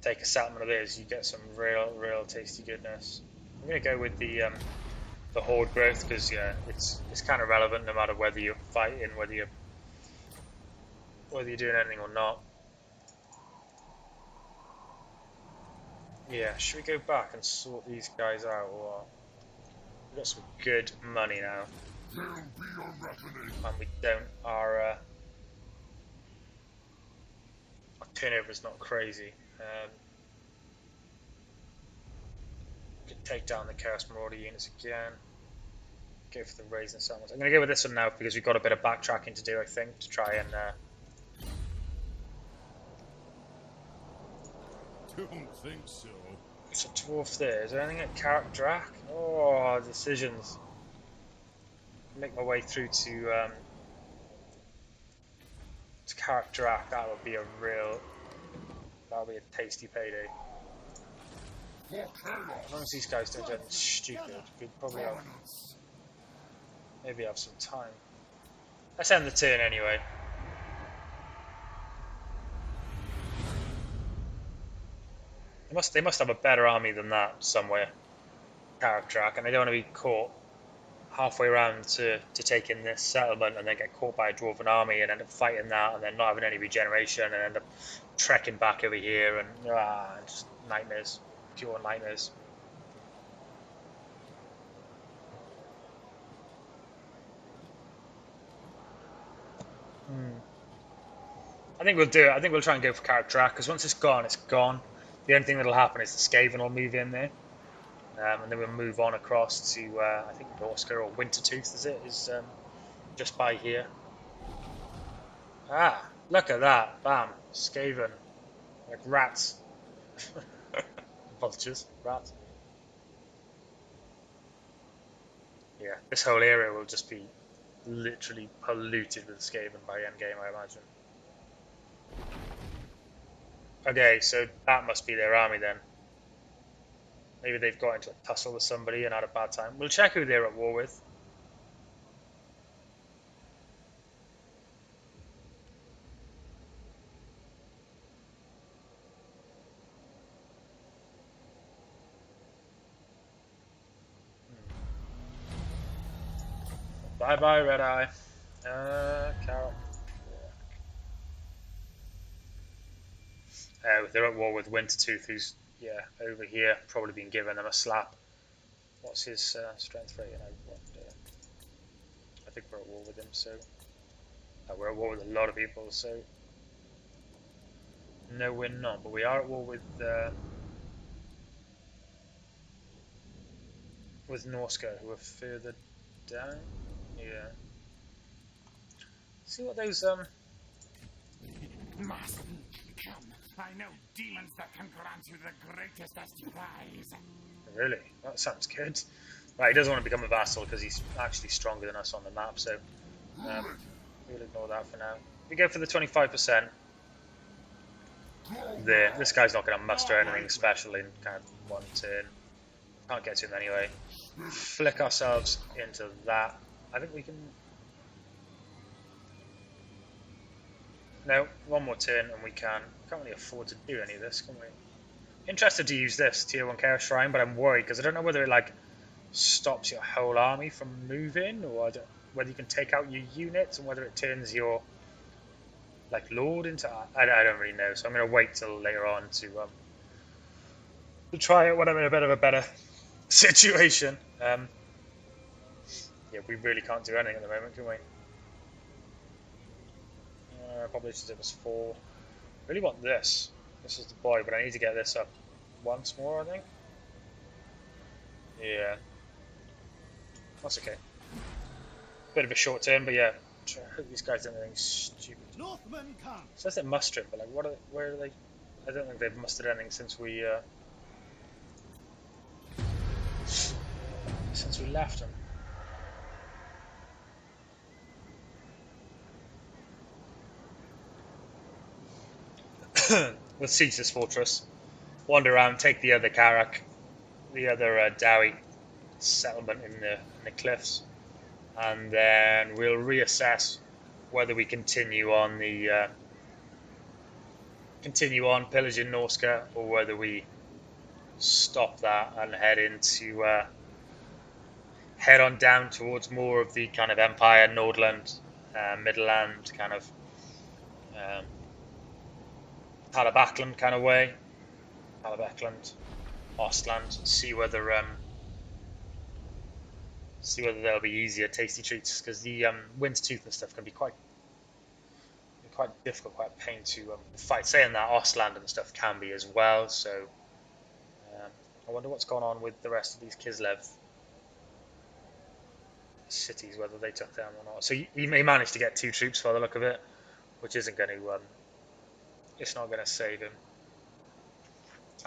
take a settlement of theirs, you get some real tasty goodness. I'm gonna go with the horde growth because, yeah, it's kind of relevant no matter whether you're fighting, whether you're doing anything or not. Yeah, should we go back and sort these guys out, or we've got some good money now, and we don't. Our turnover is not crazy. Could take down the Chaos Marauder units again. Go for the raising settlements. I'm going to go with this one now because we've got a bit of backtracking to do, I think, to try and. Don't think so. It's a dwarf there. Is there anything at Karak Drak? Oh, decisions. Make my way through to Karak Drak. That would be a tasty payday. As long as these guys don't do anything stupid, we'd probably have some time. Let's end the turn anyway. They must have a better army than that somewhere, Karak Drak, and they don't want to be caught halfway around to take in this settlement and then get caught by a dwarven army and end up fighting that and then not having any regeneration and end up trekking back over here and just nightmares, pure nightmares. I think we'll do it. I think we'll try and go for Karak Drak, because once it's gone, it's gone. The only thing that'll happen is the Skaven will move in there. And then we'll move on across to, I think, Norska or Wintertooth, is it? Is just by here. Ah, look at that. Bam. Skaven. Like rats. Vultures. Rats. Yeah, this whole area will just be literally polluted with Skaven by endgame, I imagine. Okay, so that must be their army then. Maybe they've got into a tussle with somebody and had a bad time. We'll check who they're at war with. Bye bye, Red Eye. Karak. They're at war with Wintertooth, who's, yeah, over here, probably been giving them a slap. What's his strength rating? I think we're at war with him, so... we're at war with a lot of people, so... No, we're not, but we are at war with Norska, who are further down. Yeah. See what those Must come. I know demons that can grant you the greatest prize. Really? That sounds good. Right, he doesn't want to become a vassal because he's actually stronger than us on the map, so we'll ignore that for now. We go for the 25%. There, this guy's not going to muster anything special in kind of one turn. Can't get to him anyway. Flick ourselves into that. I think we can... No, one more turn and we can't really afford to do any of this, can we? Interested to use this tier 1 Chaos Shrine, but I'm worried because I don't know whether it like stops your whole army from moving, or whether you can take out your units, and whether it turns your like lord into... I don't really know, so I'm going to wait till later on to try it when I'm in a bit of a better situation. Yeah, we really can't do anything at the moment, can we? Probably since it was 4. Really want this. This is the boy, but I need to get this up once more, I think. Yeah. That's okay. Bit of a short turn, but yeah. I hope these guys don't do anything stupid. Northmen come. It says they're mustering, but like, where are they? I don't think they've mustered anything since we left them. We'll siege this fortress, wander around, take the other Karak, the other Dowie settlement in the cliffs, and then we'll reassess whether we continue on pillaging Norska, or whether we stop that and head on down towards more of the kind of Empire, Nordland, Midland kind of Talabakland kind of way, Talabakland, Ostland, see whether there'll be easier tasty treats, because the Wintertooth and stuff can be quite difficult, quite a pain to fight. Saying that, Ostland and stuff can be as well, so I wonder what's going on with the rest of these Kislev cities, whether they took them or not. So he managed to get 2 troops by the look of it, which isn't going to it's not going to save him.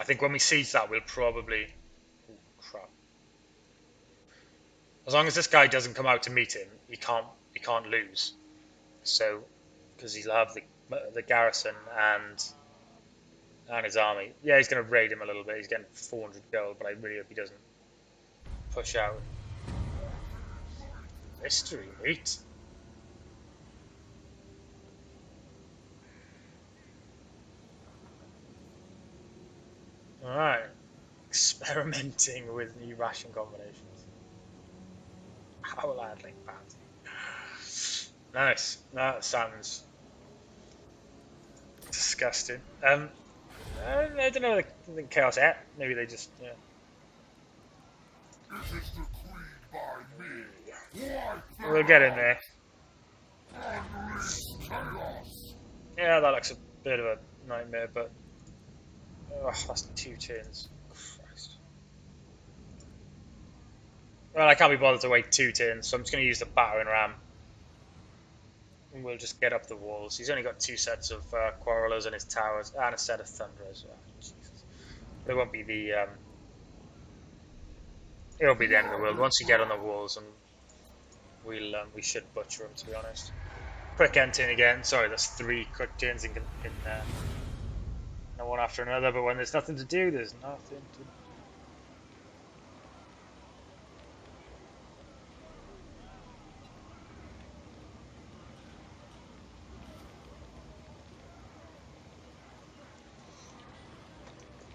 I think when we siege that, we'll probably... Oh, crap. As long as this guy doesn't come out to meet him, he can't lose. So, because he'll have the garrison and his army. Yeah, he's going to raid him a little bit. He's getting 400 gold, but I really hope he doesn't push out. Mystery meat. Alright, experimenting with new ration combinations. How landing bad. Nice, that sounds disgusting. I don't know, the Chaos ate. Maybe they just, yeah. This is decreed by me. We'll get in there. Yeah, that looks a bit of a nightmare, but that's 2 turns. Christ. Well, I can't be bothered to wait 2 turns, so I'm just going to use the battering ram. And we'll just get up the walls. He's only got 2 sets of quarrelers in his towers and a set of thunderers. Oh, Jesus. But it won't be the it'll be the end of the world once you get on the walls, and we should butcher them, to be honest. Quick end turn again. Sorry, that's 3 quick turns in one after another. But when there's nothing to do, there's nothing to do.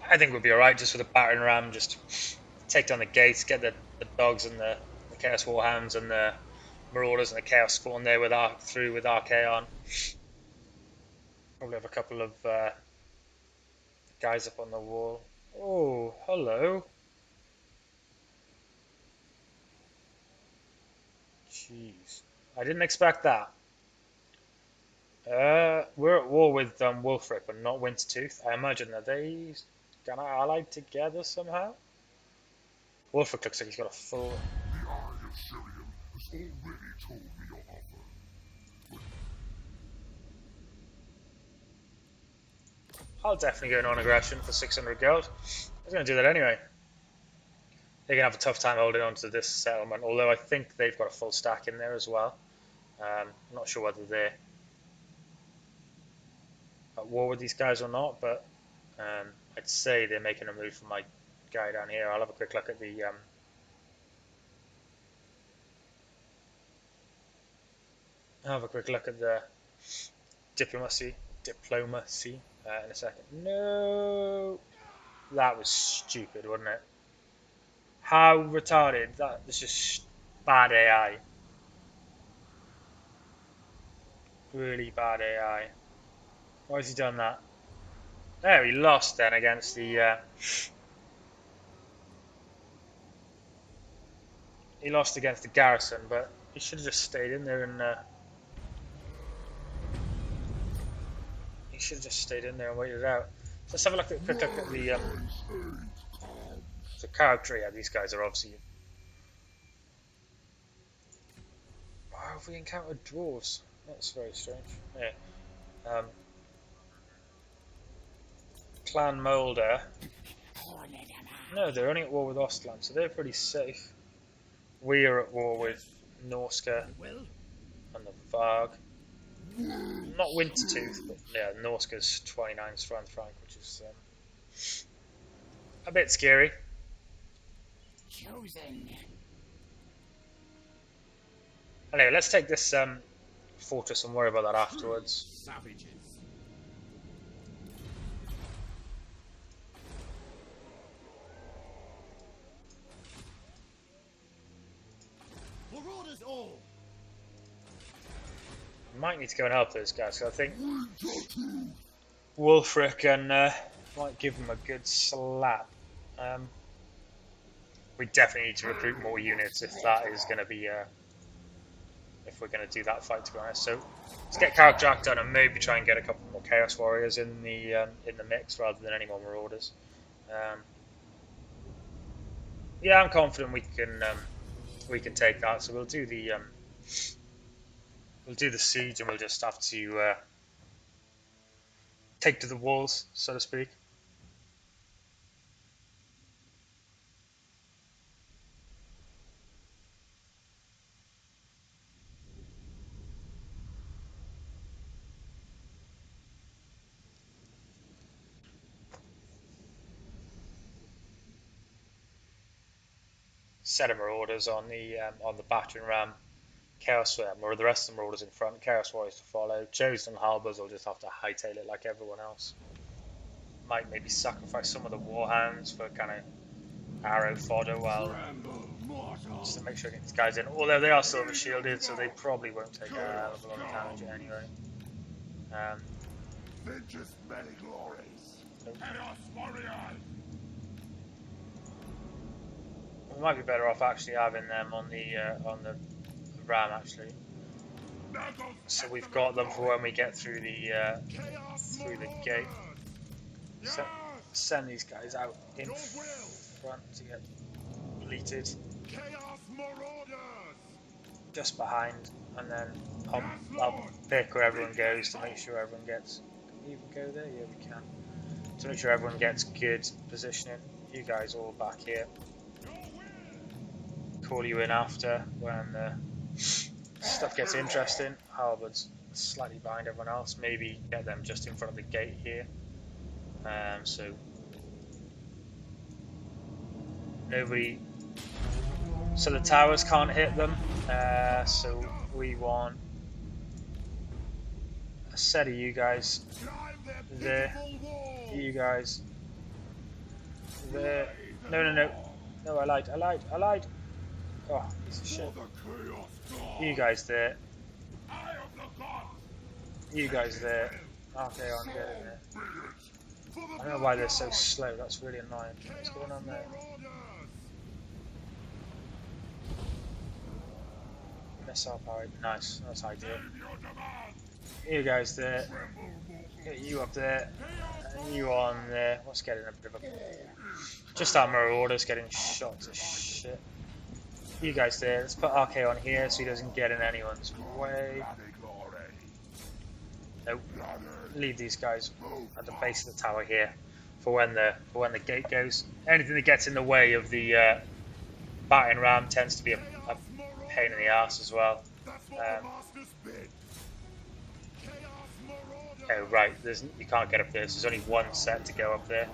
I think we'll be alright just with the battering ram. Just take down the gates, get the dogs and the Chaos Warhounds and the Marauders and the Chaos Spawn there with Archaon. Probably have a couple of guys up on the wall. Oh, hello. Jeez. I didn't expect that. We're at war with Wulfrik, but not Wintertooth. I imagine that they gonna allied together somehow. Wulfrik looks like he's got a full. The Eye of Sheriam has already told me your offer. I'll definitely go on aggression for 600 gold. I was going to do that anyway. They're going to have a tough time holding on to this settlement, although I think they've got a full stack in there as well. I'm not sure whether they're at war with these guys or not, but I'd say they're making a move for my guy down here. I'll have a quick look at the diplomacy in a second. No, that was stupid, wasn't it? How retarded! That was just bad AI. Really bad AI. Why has he done that? There, he lost then against the. He lost against the garrison, but he should have just stayed in there and. He should have just stayed in there and waited it out. So let's have a quick look at the. So Karak Drak, yeah, these guys are obviously. Why have we encountered dwarves? That's very strange. Yeah. Clan Moulder. No, they're only at war with Ostland, so they're pretty safe. We are at war with Norska and the Varg. Not Wintertooth, but yeah, Norska's 29 Strand Frank, which is a bit scary. Chosen. Anyway, let's take this fortress and worry about that afterwards. Savages. For orders all. Might need to go and help those guys, so I think Wulfrik and might give them a good slap. We definitely need to recruit more units if that is going to be if we're going to do that fight, to be honest. So let's get Karak Drak done and maybe try and get a couple more Chaos Warriors in the mix rather than any more Marauders. Yeah, I'm confident we can take that. So we'll do the siege, and we'll just have to take to the walls, so to speak. Set of Marauders on the battering ram, Chaos or the rest of the Marauders in front, Chaos Warriors to follow. Chosen Harbours will just have to hightail it like everyone else. Might maybe sacrifice some of the Warhounds for kind of arrow fodder, well, just to make sure I get these guys in. Although they are silver shielded, so they probably won't take a hell of a lot of damage anyway. Vengeance many glories. Chaos Warrior. We might be better off actually having them on the ram actually. So we've got them for when we get through the gate. So send these guys out in front to get bleated. Just behind, and then I'll pick where everyone goes to make sure everyone gets. Can we even go there? Yeah, we can. To make sure everyone gets good positioning. You guys all back here. Call you in after when stuff gets interesting. Halberd's slightly behind everyone else. Maybe get them just in front of the gate here. So nobody. So the towers can't hit them. So we want a set of you guys there. You guys there. No. No, I lied. Oh, piece of shit. You guys there. You guys there. Okay, I'm getting there. I don't know why they're so slow. That's really annoying. What's going on there? Missile powered. Nice. That's ideal. You guys there. Get you up there. And you on there. What's getting a bit of a... Just our marauders getting shot to shit. You guys there. Let's put RK on here so he doesn't get in anyone's way. Nope. Leave these guys at the base of the tower here for when the gate goes. Anything that gets in the way of the battering ram tends to be a pain in the ass as well. Oh right, you can't get up there. So there's only one set to go up there.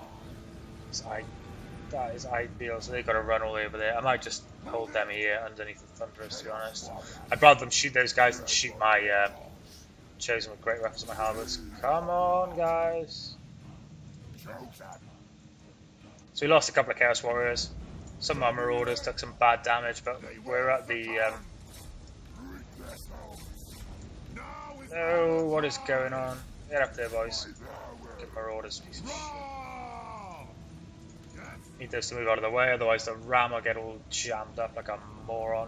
That is ideal. So they've got to run all over there. I might just hold them here underneath the Thunderers, to be honest. I'd rather them shoot those guys than shoot my chosen with great weapons on my halberds. Come on, guys. So we lost a couple of Chaos Warriors. Some of our Marauders took some bad damage, but we're at the... Oh, what is going on? Get up there, boys. Get Marauders, piece of shit. Need those to move out of the way, otherwise the ram will get all jammed up like a moron.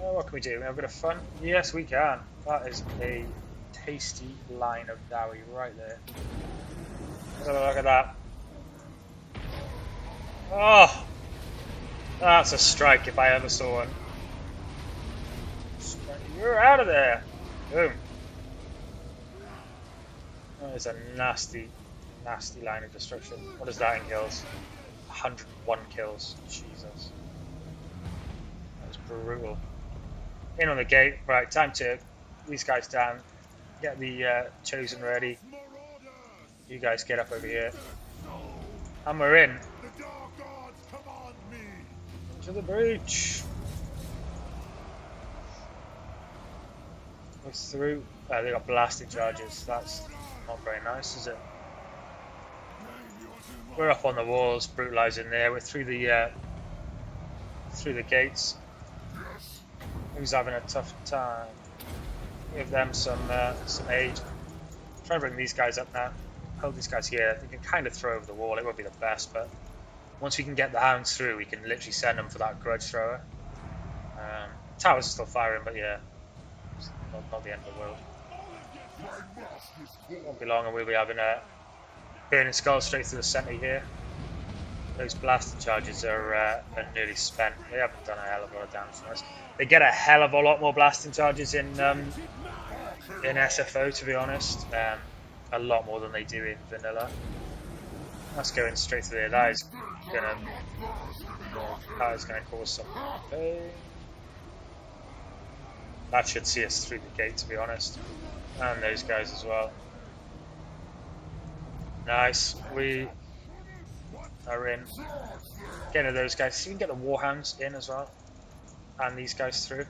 What can we do? We have a bit of fun? Yes, we can. That is a tasty line of dowie right there. Let's have a look at that. Oh! That's a strike if I ever saw one. You're out of there! Boom. That is a nasty line of destruction. What is that in kills? 101 kills. Jesus. That was brutal. In on the gate. Right, time to these guys down. Get the chosen ready. You guys get up over here. And we're in. To the breach. We're through. They got blasting charges. That's not very nice, is it? We're up on the walls, brutalizing there. We're through the gates. Who's having a tough time? Give them some aid. Try and bring these guys up now. Hold these guys here. They can kind of throw over the wall. It won't be the best, but once we can get the hounds through, we can literally send them for that grudge thrower. Towers are still firing, but yeah, it's not the end of the world. Won't be long, and we'll be having a burning skull straight through the centre here. Those blasting charges are nearly spent. They haven't done a hell of a lot of damage for us. They get a hell of a lot more blasting charges in SFO, to be honest. A lot more than they do in vanilla. That's going straight through there. That is gonna cause some pain. That should see us through the gate, to be honest. And those guys as well. Nice. We are in. Getting those guys. See, we can get the Warhounds in as well. And these guys through.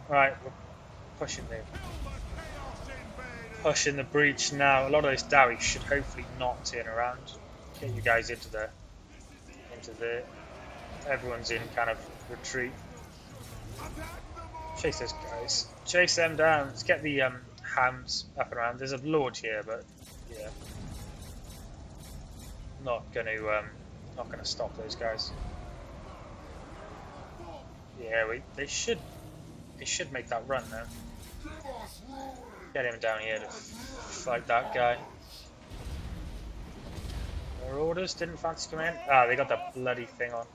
Right, we're pushing the breach now. A lot of those dowies should hopefully not turn around. Get you guys into the everyone's in kind of retreat. Chase those guys. Chase them down. Let's get the hams up and around. There's a lord here, but yeah, not gonna stop those guys. Yeah, they should make that run now. Get him down here to fight that guy. Their orders didn't fancy coming in. Ah, they got that bloody thing on.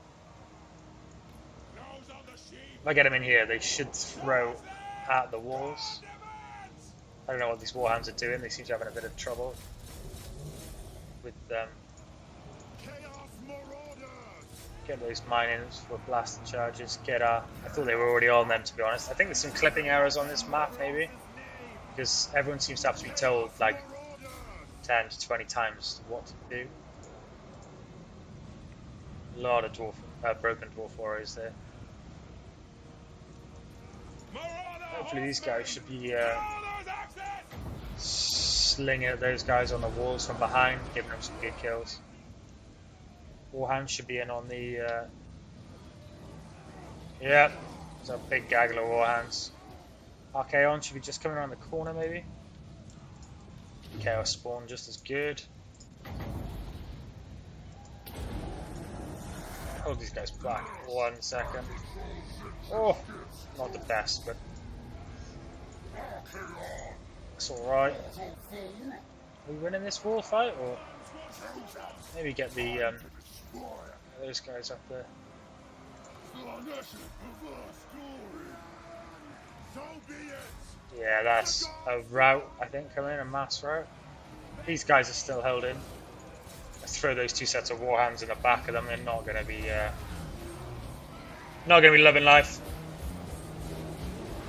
If I get them in here, they should throw at the walls. I don't know what these warhounds are doing. They seem to be having a bit of trouble with them. Get those mine-ins for blasting charges. I thought they were already on them, to be honest. I think there's some clipping errors on this map, maybe, because everyone seems to have to be told like 10 to 20 times what to do. A lot of broken dwarf warriors there. Hopefully these guys should be slinging at those guys on the walls from behind, giving them some good kills. Warhound should be in on the... yeah, there's a big gaggle of warhounds. Archaon should be just coming around the corner, maybe. Chaos spawn just as good. Hold these guys back 1 second. Oh, not the best, but it's alright. Are we winning this wall fight, or maybe get the those guys up there? Yeah, that's a rout, I think, coming in, a mass rout. These guys are still held in. Let's throw those two sets of warhounds in the back of them. They're not going to be loving life.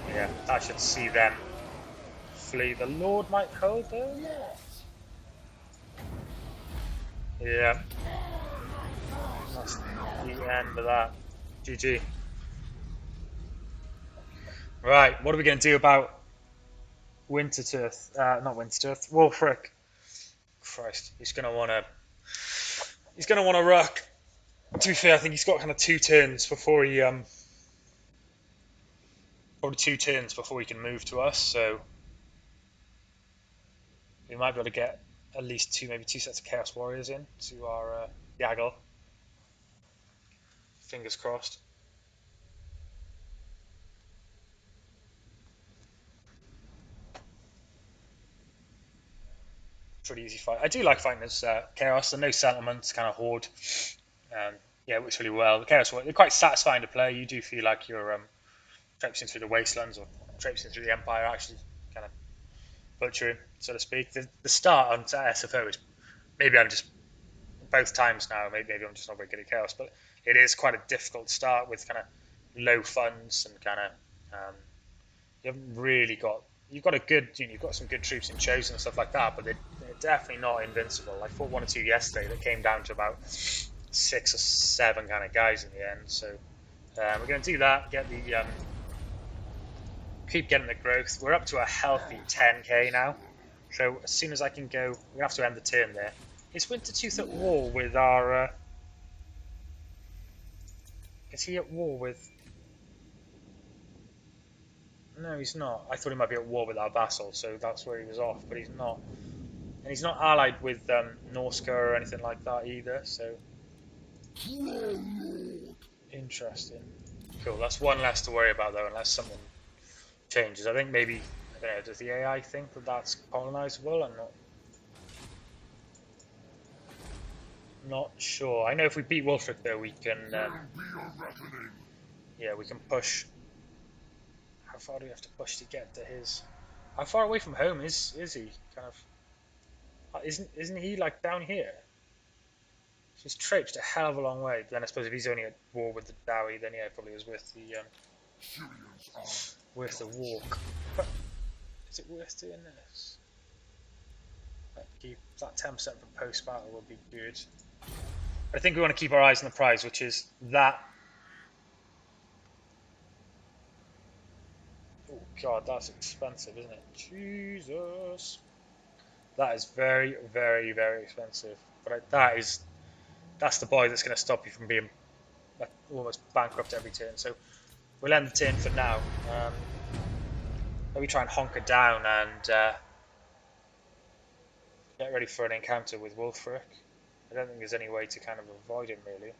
Yeah, I should see them flee. The Lord might hold though. Yeah, that's the end of that. GG. Right, what are we going to do about not Winterturth, Wulfrik? Christ, he's going to want to ruck. To be fair, I think he's got kind of 2 turns before he probably 2 turns before he can move to us. So we might be able to get at least maybe two sets of Chaos Warriors in to our gaggle. Fingers crossed. Pretty easy fight. I do like fighting as Chaos. There are no settlements, kind of horde. Yeah, it works really well. The Chaos Warriors, they're quite satisfying to play. You do feel like you're traipsing through the wastelands or traipsing through the Empire, actually kind of butchering, so to speak. The start on SFO is, maybe I'm just, both times now, maybe I'm just not very good at Chaos, but it is quite a difficult start with kind of low funds and kind of, you haven't really got, you've got some good troops in Chosen and stuff like that, but they're definitely not invincible. I fought 1 or 2 yesterday that came down to about 6 or 7 kind of guys in the end, so we're going to do that, keep getting the growth. We're up to a healthy 10k now, so as soon as I can go, we have to end the turn there. Is Wintertooth at war with our... is he at war with... No, he's not. I thought he might be at war with our vassal, so that's where he was off, but he's not. And he's not allied with Norska or anything like that either, so... Interesting. Cool, that's 1 less to worry about though, unless something changes. I think maybe, I don't know, does the AI think that that's colonizable? I'm not sure. I know if we beat Wulfrik though, we can yeah, we can push. How far do we have to push to get to his? How far away from home is he? Kind of, isn't he like down here? He's traipsed a hell of a long way. But then I suppose if he's only at war with the Dowie, then yeah, probably was worth the walk. But is it worth doing this? Keep that 10% for post battle would be good. But I think we want to keep our eyes on the prize, which is that. Oh god, that's expensive, isn't it? Jesus, that is very, very, very expensive. But that's the boy that's going to stop you from being almost bankrupt every turn. So we'll end the turn for now. Maybe try and honker down and get ready for an encounter with Wulfrik. I don't think there's any way to kind of avoid him really.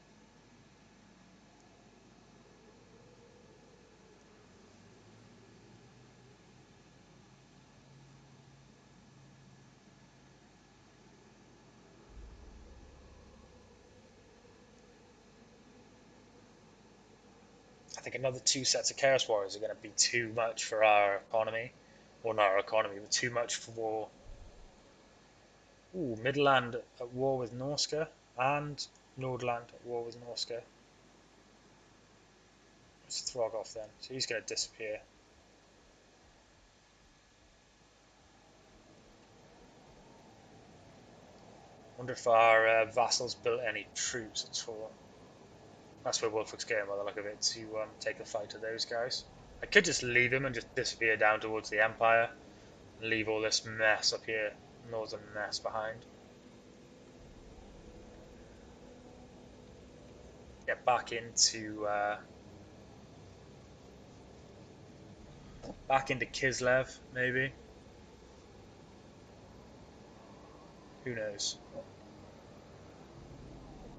think another 2 sets of Chaos Warriors are going to be too much for our economy. Well, not our economy, but too much for... Ooh, Midland at war with Norska, and Nordland at war with Norska. Let's Throg off then. So he's going to disappear. Wonder if our vassals built any troops at all. That's where Wulfrik's going by the look of it, to take the fight to those guys. I could just leave him and just disappear down towards the Empire and leave all this mess up here, northern mess, behind. Get back into Kislev, maybe. Who knows?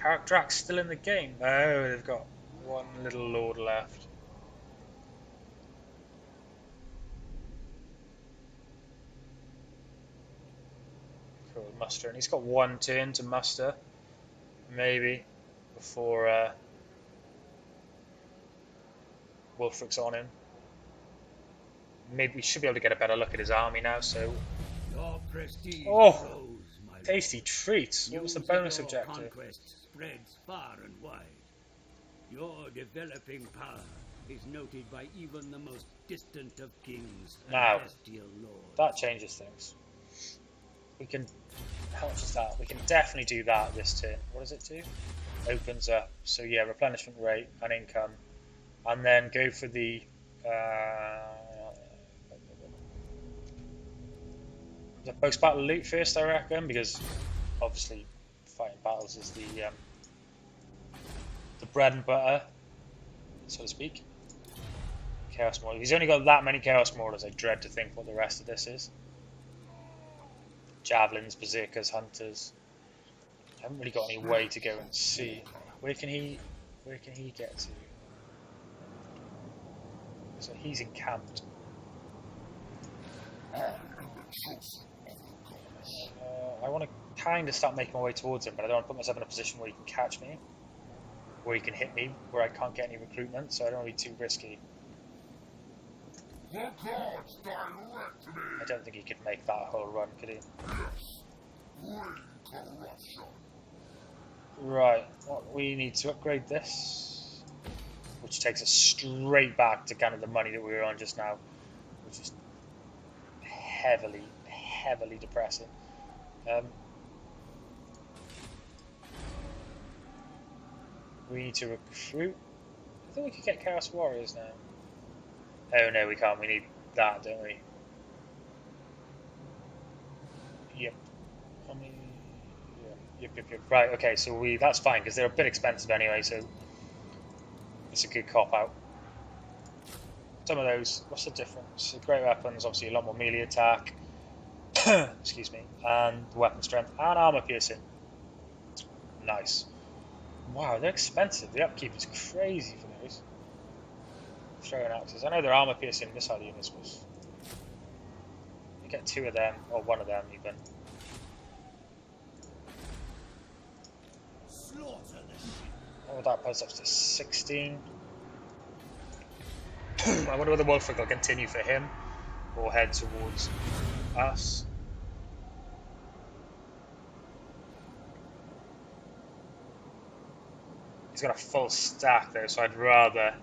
Karak Drak's still in the game. Oh, they've got one little lord left. Cool, muster. And he's got 1 turn to muster. Maybe. Before Wulfrik's on him. Maybe we should be able to get a better look at his army now, so... Oh! Tasty treats. What was the bonus objective? Conquest spreads far and wide. Your developing power is noted by even the most distant of kings and now, bestial lords. That changes things. We can... How much is that? We can definitely do that this turn. What does it do? Opens up. So yeah, replenishment rate and income. And then go for the... the post-battle loot first, I reckon, because obviously fighting battles is the bread and butter, so to speak. Chaos Marauders. He's only got that many Chaos Marauders. I dread to think what the rest of this is. Javelins, Berserkers, Hunters. I haven't really got any way to go and see. Where can he get to? So he's encamped. I want to kind of start making my way towards him, but I don't want to put myself in a position where he can catch me, where he can hit me, where I can't get any recruitment, so I don't want to be too risky. I don't think he could make that whole run, could he? Right, we need to upgrade this, which takes us straight back to kind of the money that we were on just now, which is heavily depressing. We need to recruit. I think we could get Chaos Warriors now. Oh no, we can't. We need that, don't we? Yep. I mean, yeah. Yep. Right. Okay. So that's fine because they're a bit expensive anyway. So it's a good cop out. Some of those. What's the difference? The great weapons, obviously, a lot more melee attack. Excuse me, and weapon strength and armor piercing. Nice. Wow, they're expensive. The upkeep is crazy for those. Throwing axes. I know their armor piercing missile units was. You get 2 of them, or 1 of them even. Oh, that puts us to 16. I wonder whether Wulfrik will continue for him or head towards us. He's got a full stack though, so I'd rather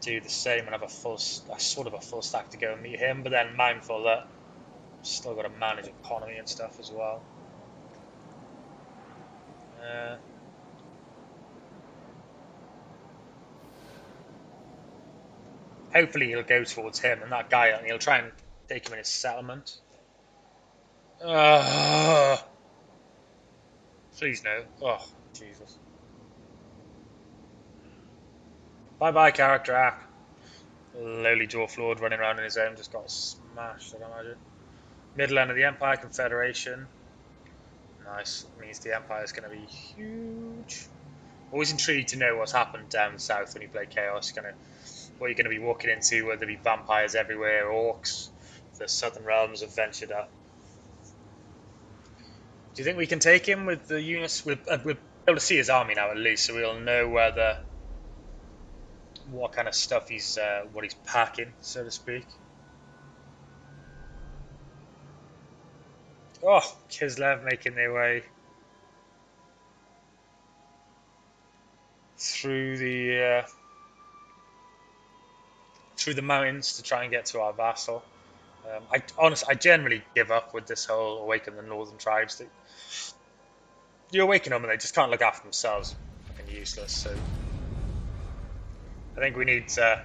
do the same and have a sort of a full stack to go and meet him, but then mindful that I've still got to manage economy and stuff as well. Hopefully he'll go towards him and that guy, and he'll try and take him in his settlement. Please no. Oh, Jesus. Bye-bye, Karak Drak. Lowly dwarf lord running around in his own, just got smashed, I'd imagine. Middle end of the Empire, Confederation. Nice. It means the Empire's going to be huge. Always intrigued to know what's happened down south when you play Chaos. What you're going to be walking into, whether there be vampires everywhere, orcs. The Southern Realms have ventured up. Do you think we can take him with the units? We'll be able to see his army now at least, so we'll know whether what kind of stuff he's what he's packing, so to speak. Oh, Kislev making their way through the mountains to try and get to our vassal. I generally give up with this whole awaken the northern tribes. You awaken them and they just can't look after themselves. Fucking useless. So I think we need Zeech.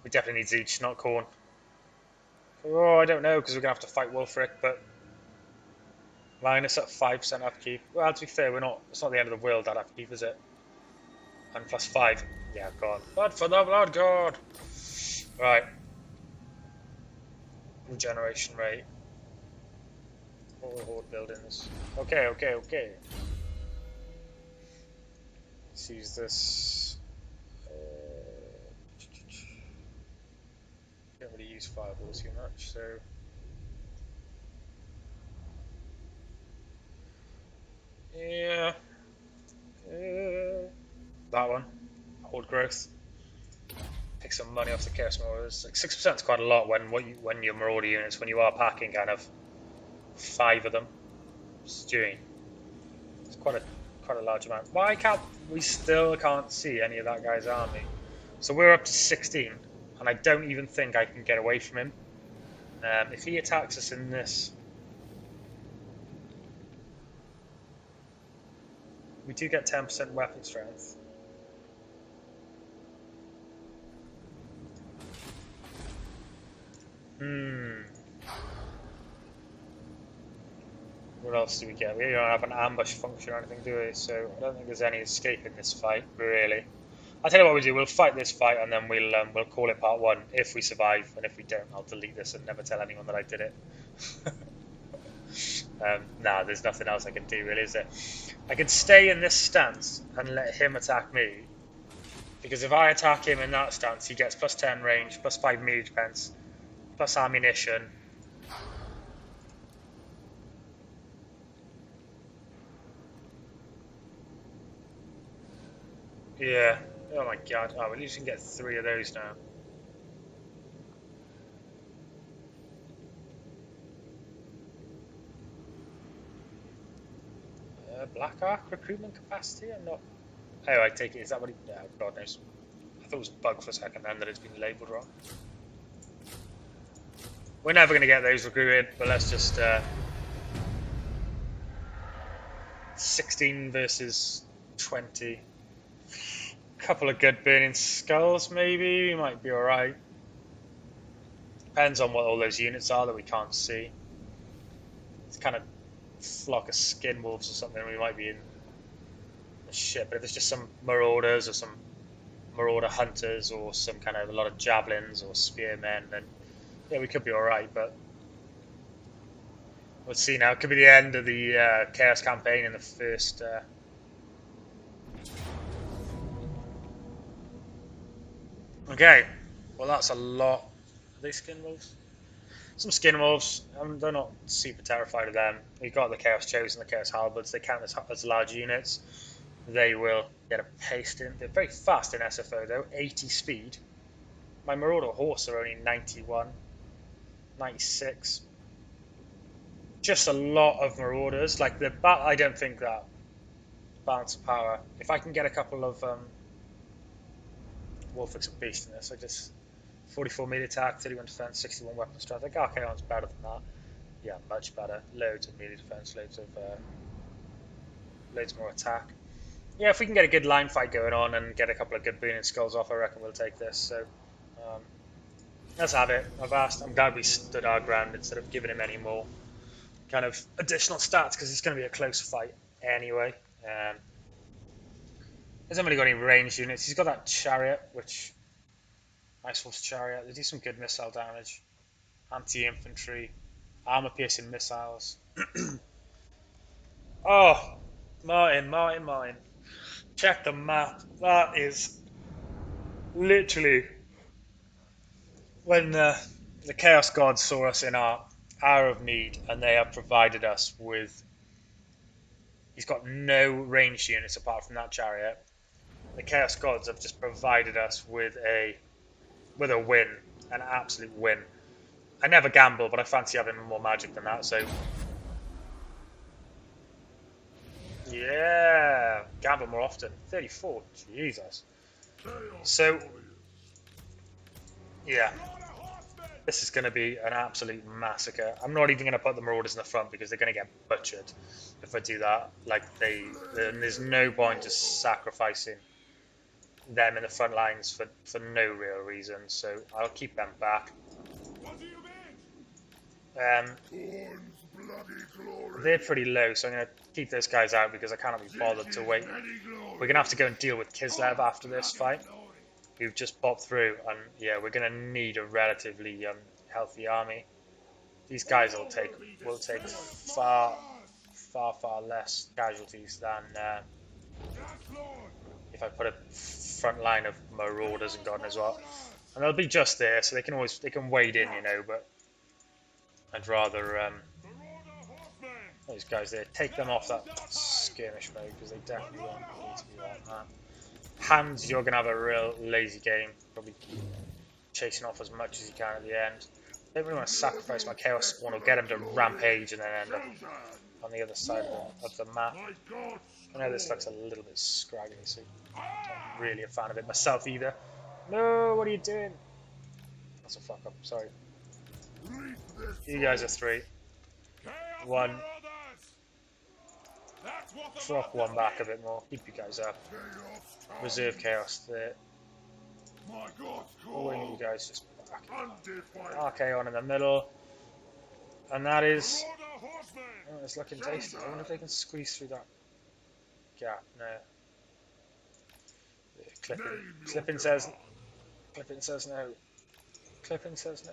We definitely need Zeech, not Corn. Oh, I don't know because we're gonna have to fight Wulfrik, but minus at 5% upkeep. Well, to be fair, it's not the end of the world that upkeep, is it? And plus 5. Yeah, God. Blood for the blood god. Right. Regeneration rate. Horde buildings. Okay. Let's use this. Don't really use fireballs too much, so. Yeah. That one. Horde growth. Take some money off the Chaos Marauders. Like 6% is quite a lot when your Marauder units, when you are packing kind of 5 of them. Stewing. It's quite a large amount. Why can't we still can't see any of that guy's army? So we're up to 16, and I don't even think I can get away from him. If he attacks us in this, we do get 10% weapon strength. What else do we get? We don't have an ambush function or anything, do we? So I don't think there's any escape in this fight, really. I'll tell you what we'll do. We'll fight this fight and then we'll call it part 1 if we survive, and if we don't, I'll delete this and never tell anyone that I did it. Nah, there's nothing else I can do, really, is there? I can stay in this stance and let him attack me, because if I attack him in that stance, he gets plus 10 range, plus 5 melee defense, plus ammunition. Yeah. Oh my god. Oh, at least we can get 3 of those now. Black Ark recruitment capacity? I'm not. Oh, I take it. Is that what he. No, God knows. I thought it was a bug for a second then that it's been labelled wrong. We're never going to get those recruited, but let's just. 16 versus 20. Couple of good burning skulls, maybe. We might be alright. Depends on what all those units are that we can't see. It's kind of flock of skin wolves or something, we might be in the shit. But if it's just some marauders or some marauder hunters or some kind of a lot of javelins or spearmen, then yeah, we could be alright. But we'll see now. It could be the end of the Chaos campaign in the first. Okay, well that's a lot. Are they skin wolves? Some skin wolves. They're not super terrified of them. We've got the Chaos Chosen, the Chaos Halberds. They count as large units. They will get a paste in. They're very fast in SFO though, 80 speed. My Marauder Horse are only 91, 96. Just a lot of Marauders. Like I don't think that balance of power. If I can get a couple of Wulfrik's a beast in this. I just 44 melee attack, 31 defense, 61 weapon strength. I think Archaon's better than that. Yeah, much better. Loads of melee defense, loads more attack. Yeah, if we can get a good line fight going on and get a couple of good burning skulls off, I reckon we'll take this. So let's have it. I'm glad we stood our ground instead of giving him any more kind of additional stats, because it's going to be a close fight anyway. Hasn't really got any ranged units. He's got that chariot, which Ice Wolf's chariot. They do some good missile damage. Anti-infantry, armor-piercing missiles. Oh, Martin. Check the map. That is literally when the Chaos Gods saw us in our hour of need, and they have provided us with. He's got no ranged units apart from that chariot. the Chaos Gods have just provided us with a win, an absolute win. I never gamble, but I fancy having more magic than that, so... Yeah, gamble more often. 34, Jesus. So, yeah, this is going to be an absolute massacre. I'm not even going to put the Marauders in the front because they're going to get butchered if I do that. Like, there's no point just sacrificing them in the front lines for no real reason, so I'll keep them back. They're pretty low, so I'm going to keep those guys out because I cannot be bothered to wait. We're going to have to go and deal with Kislev after this fight, who've just popped through, and yeah, we're going to need a relatively healthy army. These guys will take far less casualties than if I put a front line of Marauders and God knows what. And they'll be just there, so they can wade in, you know, but I'd rather those guys there, take them off that skirmish mode because they definitely won't need to be like that. Hands, you're going to have a real lazy game, probably chasing off as much as you can at the end. I don't really want to sacrifice my Chaos Spawn or get him to rampage and then end up on the other side of the map. I know this looks a little bit scraggly, so I'm not really a fan of it myself either. No, what are you doing? That's a fuck up, sorry. You guys are 3. 1. Drop 1 back a bit more. Keep you guys up. Reserve Chaos there. Wing you guys just back. Archaon in the middle. And that is... Oh, it's looking tasty. I wonder if they can squeeze through that gap. No. Clipping says no. Clipping says no.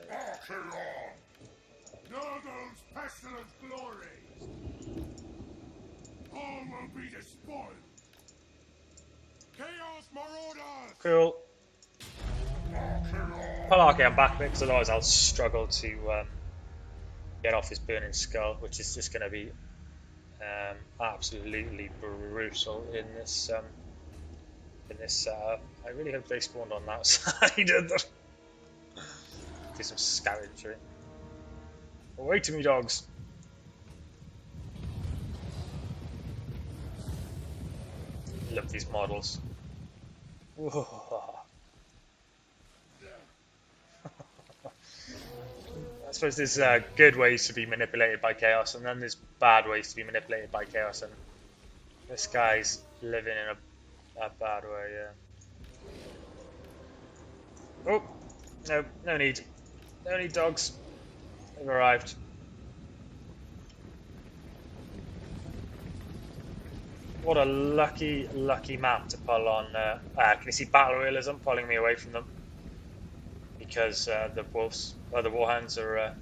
Know those pestilent glories. All will be despoiled. Chaos Marauders! Cool. Pull Archaon back a bit because otherwise I'll struggle to get off his burning skull, which is just going to be absolutely brutal in this setup. I really hope they spawned on that side of the... Do some scavenging. Away to me, dogs. Love these models. I suppose there's good ways to be manipulated by chaos, and then there's bad ways to be manipulated by chaos, and this guy's living in a bad way, yeah. Oh, no need. No need, dogs. They've arrived. What a lucky map to pull on. Can you see battle realism pulling me away from them? Because the warhounds are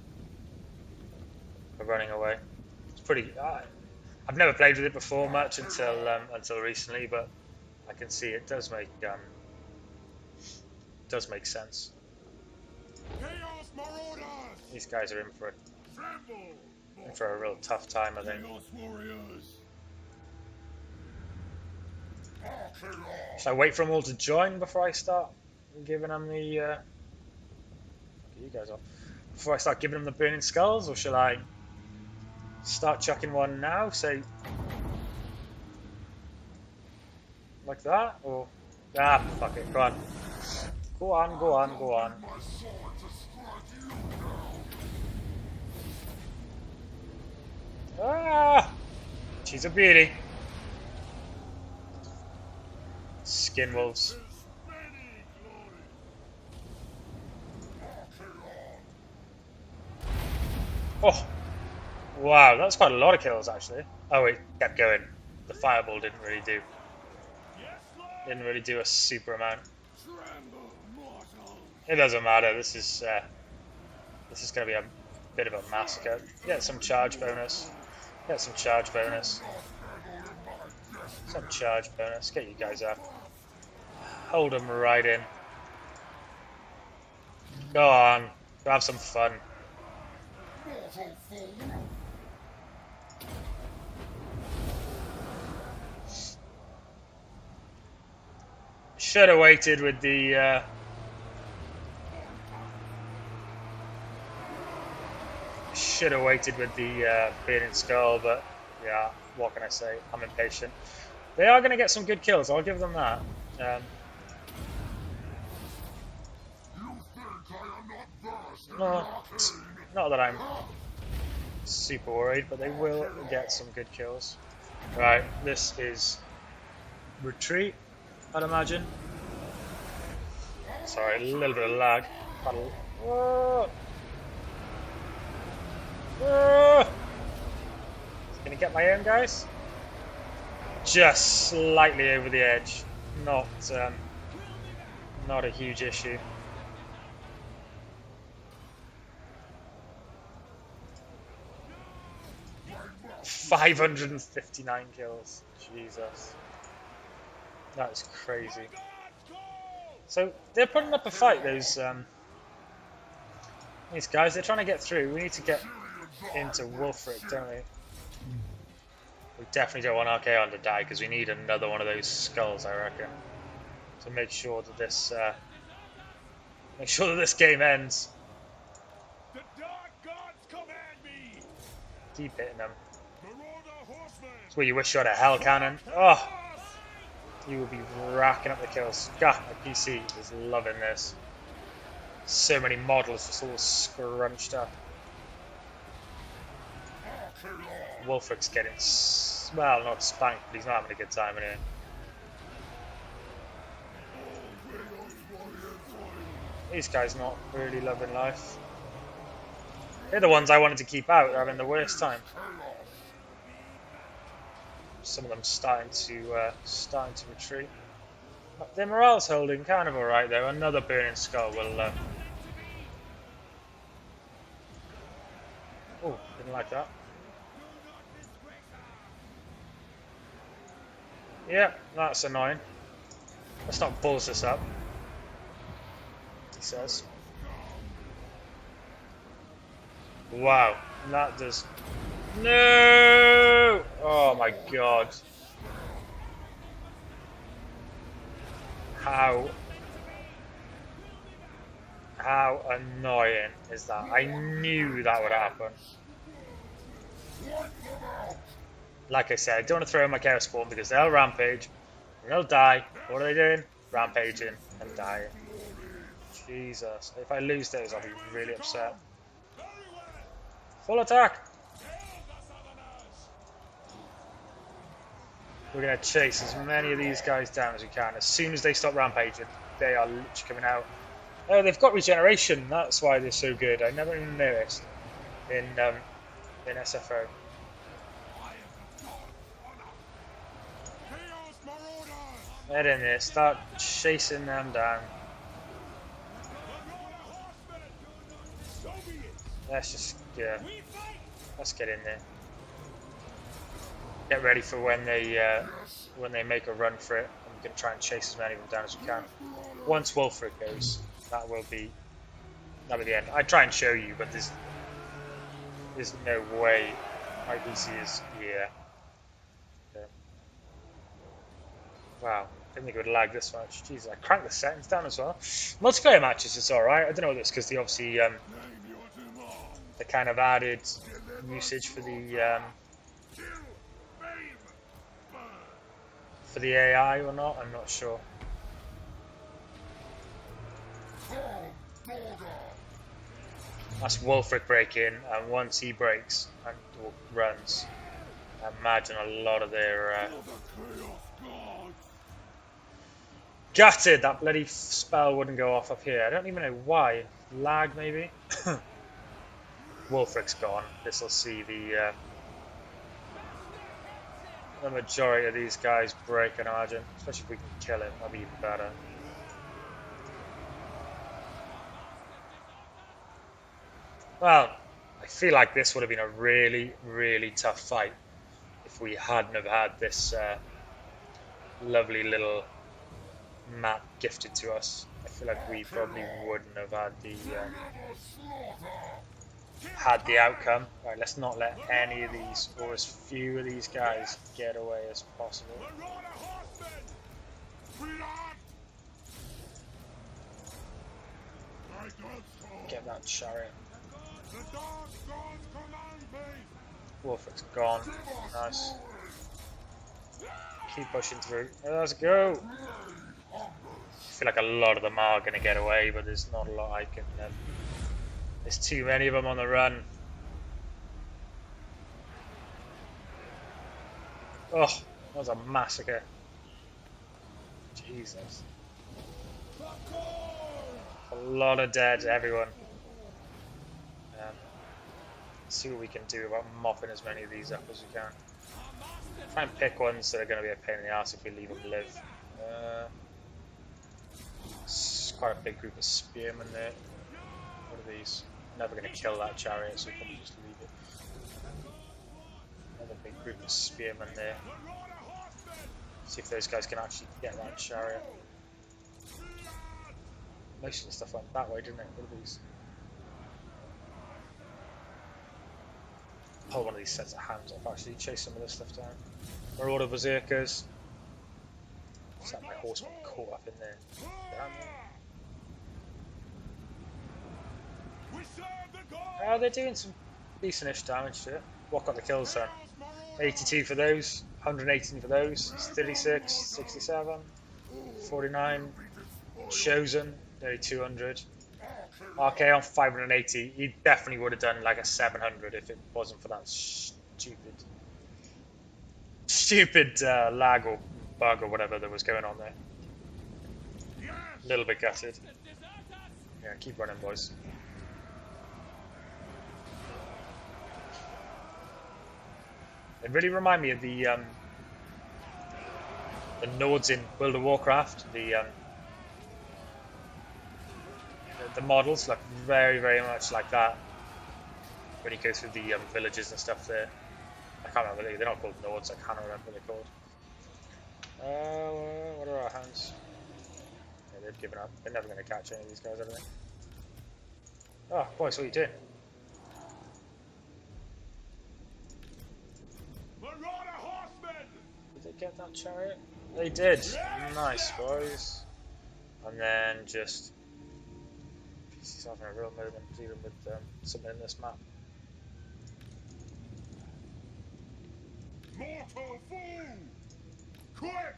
running away. It's pretty. I've never played with it before much until recently, but I can see it does make sense. These guys are in for a real tough time, I think. Should I wait for them all to join before I start giving them the you guys off? Before I start giving them the burning skulls, or should I start chucking one now? Say like that, or fuck it, go on. Go on. She's a beauty. Skin wolves. Oh, wow, that's quite a lot of kills actually. Oh, it kept going. The fireball didn't really do a super amount. It doesn't matter. This is going to be a bit of a massacre. Get some charge bonus. Some charge bonus. Get you guys up. Hold them right in. Go on. Go have some fun. Should have waited with the Burning Skull, but yeah, what can I say? I'm impatient. They are going to get some good kills, I'll give them that. No, not that I'm super worried, but they will get some good kills. Right, this is retreat, I'd imagine. Sorry, a little bit of lag. Whoa. Whoa. Gonna get my own, guys. Just slightly over the edge. Not a huge issue. $559 kills. Jesus. That is crazy. So they're putting up a fight, these guys. They're trying to get through. We need to get into Wulfrik, don't we? We definitely don't want Archaon to die because we need another one of those skulls, I reckon, to make sure that this game ends. The dark gods command me. Keep hitting them. That's where you wish you had a hell cannon. Oh, you will be racking up the kills. God, my PC is loving this. So many models just all scrunched up. Wulfrik's getting, well, not spanked, but he's not having a good time anyway. These guys not really loving life. They're the ones I wanted to keep out. They're having the worst time. Some of them starting to retreat. Their morale's holding kind of alright though. Another Burning Skull will. Oh, didn't like that. Yeah, that's annoying. Let's not balls this up. He says. Wow, that does. No! Oh my god. How annoying is that? I knew that would happen. Like I said, I don't want to throw in my Chaos Spawn because they'll rampage and they'll die. What are they doing? Rampaging and dying. Jesus. If I lose those, I'll be really upset. Full attack! We're going to chase as many of these guys down as we can. As soon as they stop rampaging, they are literally coming out. Oh, they've got regeneration. That's why they're so good. I never even noticed in SFO. Get in there. Start chasing them down. Let's just, yeah. Let's get in there. Get ready for when they make a run for it. I'm going to try and chase as many of them down as we can. Once Wulfrik goes, that'll be the end. I try and show you, but there's no way my PC is here. Okay. Wow, I didn't think it would lag this much. Jesus, I cranked the settings down as well. Multiplayer matches, it's alright. I don't know what it's because they obviously the kind of added usage for the AI or not. I'm not sure. That's Wulfrik breaking, and once he breaks and runs, I imagine a lot of their gutted. That bloody spell wouldn't go off up here. I don't even know why. Lag maybe. Wulfrik's gone. This will see the majority of these guys break, I imagine. Especially if we can kill him, that'd be even better. Well, I feel like this would have been a really, really tough fight if we hadn't have had this lovely little map gifted to us. I feel like we probably wouldn't have had the outcome. Right, let's not let any of these, or as few of these guys, get away as possible. Get that chariot. The dark gods command me. Wulfrik's gone. Nice. Keep pushing through. Let's go. I feel like a lot of them are going to get away, but there's not a lot I can. There's too many of them on the run. Oh, that was a massacre. Jesus. A lot of dead, everyone. Let's see what we can do about mopping as many of these up as we can. Try and pick ones that are going to be a pain in the ass if we leave them live. It's quite a big group of spearmen there. What are these? Never going to kill that chariot, so we can just leave it. Another big group of spearmen there. See if those guys can actually get that chariot. Most of the stuff went that way, didn't it? What are these? Pull one of these sets of hands off, actually chase some of this stuff down. Marauder berserkers. Set my horseman caught up in there. Damn it. They're doing some decent-ish damage to it. What got the kills then? 82 for those, 118 for those, 36, 67, 49. Chosen, nearly 200. RK on 580. He definitely would have done like a 700 if it wasn't for that stupid lag or bug or whatever that was going on there. A little bit gutted. Yeah, keep running, boys. It really reminded me of the nodes in World of Warcraft. The models look very, very much like that when you go through the villages and stuff there. I can't remember, they're not called nodes, I can't remember what they're called. What are our hands? Yeah, they've given up. They're never going to catch any of these guys, are they? Oh, boys, what are you doing? Did they get that chariot? They did. Nice, boys. And then just he's having a real moment dealing with something in this map. Mortal fool! Quick!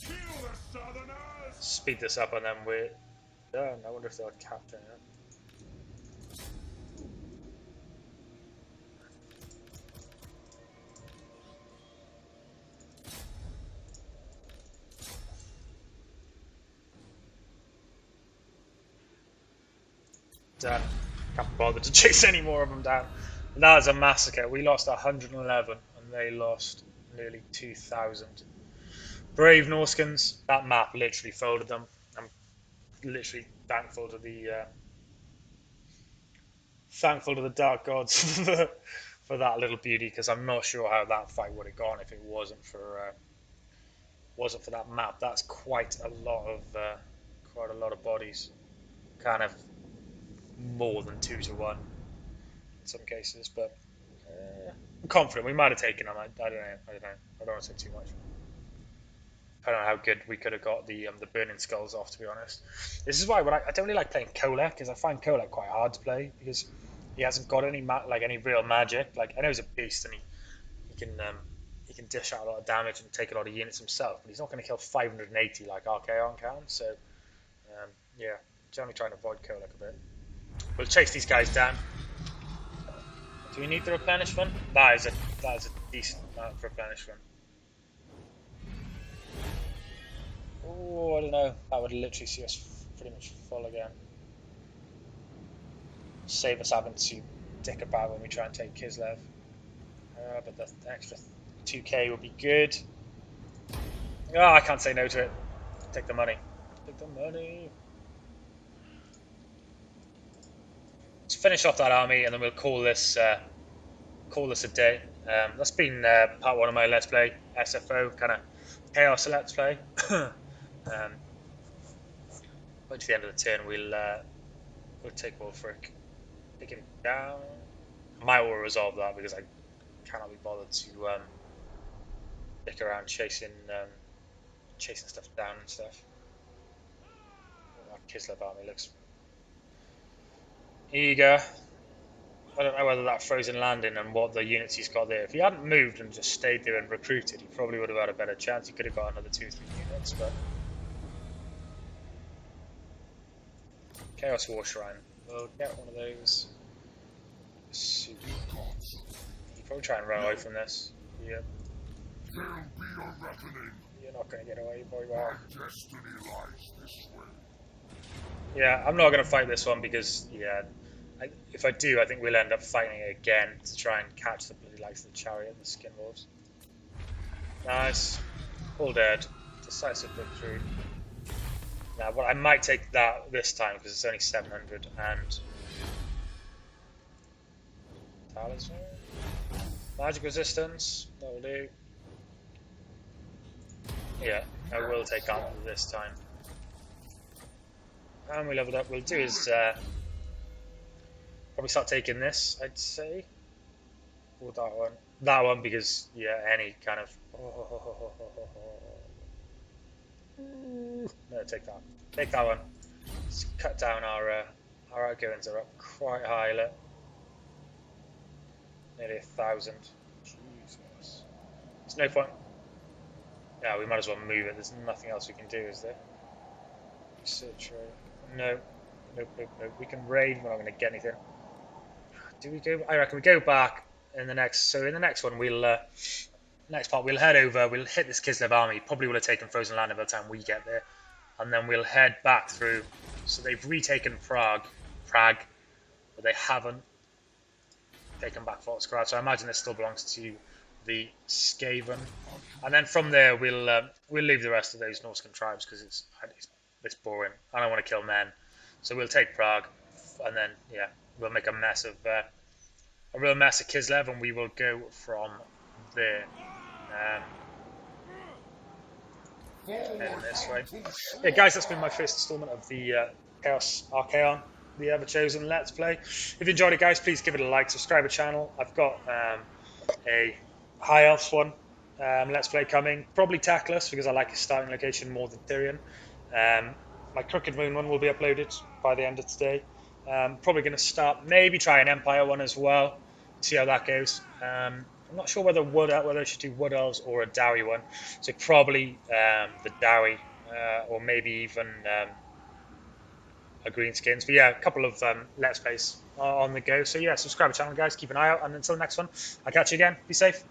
Kill the southerners! Speed this up and then we're done. I wonder if they'll capture it. Done. Can't bother to chase any more of them down. That was a massacre. We lost 111 and they lost nearly 2,000. Brave Norskins. That map literally folded them. I'm literally thankful to the Dark Gods for that little beauty, because I'm not sure how that fight would have gone if it wasn't for that map. That's quite a lot of bodies. Kind of more than 2 to 1 in some cases, but I'm confident we might have taken them. I don't know. I don't want to say too much. I don't know how good we could have got the burning skulls off, to be honest. This is why I don't really like playing Kolek, because I find Kolek quite hard to play because he hasn't got any any real magic. Like, I know he's a beast and he can dish out a lot of damage and take a lot of units himself, but he's not going to kill 580 like Archaon can. So yeah, generally trying to avoid Kolek a bit. We'll chase these guys down. Do we need the replenishment? That is a decent amount of replenishment. Oh, I don't know. That would literally see us pretty much full again. Save us having to dick about when we try and take Kislev. But the extra 2k would be good. Oh, I can't say no to it. Take the money. Take the money. Let's finish off that army and then we'll call this a day. That's been part 1 of my Let's Play SFO kind of chaos Let's Play. But to the end of the turn, we'll take Wulfrik, take him down. I might will resolve that because I cannot be bothered to dick around chasing stuff down and stuff. That Kislev army looks eager. I don't know whether that frozen landing and what the units he's got there. If he hadn't moved and just stayed there and recruited, he probably would have had a better chance. He could have got another 2 or 3 units, but Chaos War Shrine. We'll get one of those. Super. You probably try and run away from this. Yeah. There'll be a reckoning. You're not going to get away, boy. Wow. My destiny lies this way. Yeah, I'm not going to fight this one because, yeah, if I do, I think we'll end up fighting it again to try and catch the bloody likes of the Chariot and the Skin Wolves. Nice. All dead. Decisive victory. Now, well, I might take that this time because it's only 700 and talisman. Magic resistance. That'll do. Yeah, I will take Armor this time. And we leveled up. We'll do is probably start taking this, I'd say. Or that one. That one because, yeah, any kind of... No, take that. Take that one. Let's cut down our outgoings are up quite high. Look. Nearly 1,000. Jesus. There's no point. Yeah, we might as well move it. There's nothing else we can do, is there? Search right. No. Nope, nope, nope. We can raid. We're not going to get anything. Do we go? I reckon we go back in the next. So in the next one, we'll next part we'll head over. We'll hit this Kislev army. Probably will have taken Frozen Land by the time we get there, and then we'll head back through. So they've retaken Prague, but they haven't taken back Volksgrad. So I imagine this still belongs to the Skaven, and then from there we'll leave the rest of those Norscan tribes because it's boring. I don't want to kill men, so we'll take Prague, and then yeah, we'll make a real mess of Kislev, and we will go from there. Heading this way. Yeah, guys, that's been my first installment of the Chaos Archaon, the Everchosen Let's Play. If you enjoyed it, guys, please give it a like, subscribe to the channel. I've got a High Elves one Let's Play coming, probably Tackless because I like his starting location more than Tyrion. My Crooked Moon one will be uploaded by the end of today. Probably going to start, maybe try an Empire one as well, see how that goes. I'm not sure whether I should do Wood Elves or a Dowie one, so probably the Dowie, or maybe even a Greenskins. But yeah, a couple of Let's Plays on the go. So yeah, subscribe to the channel, guys, keep an eye out, and until the next one, I'll catch you again. Be safe.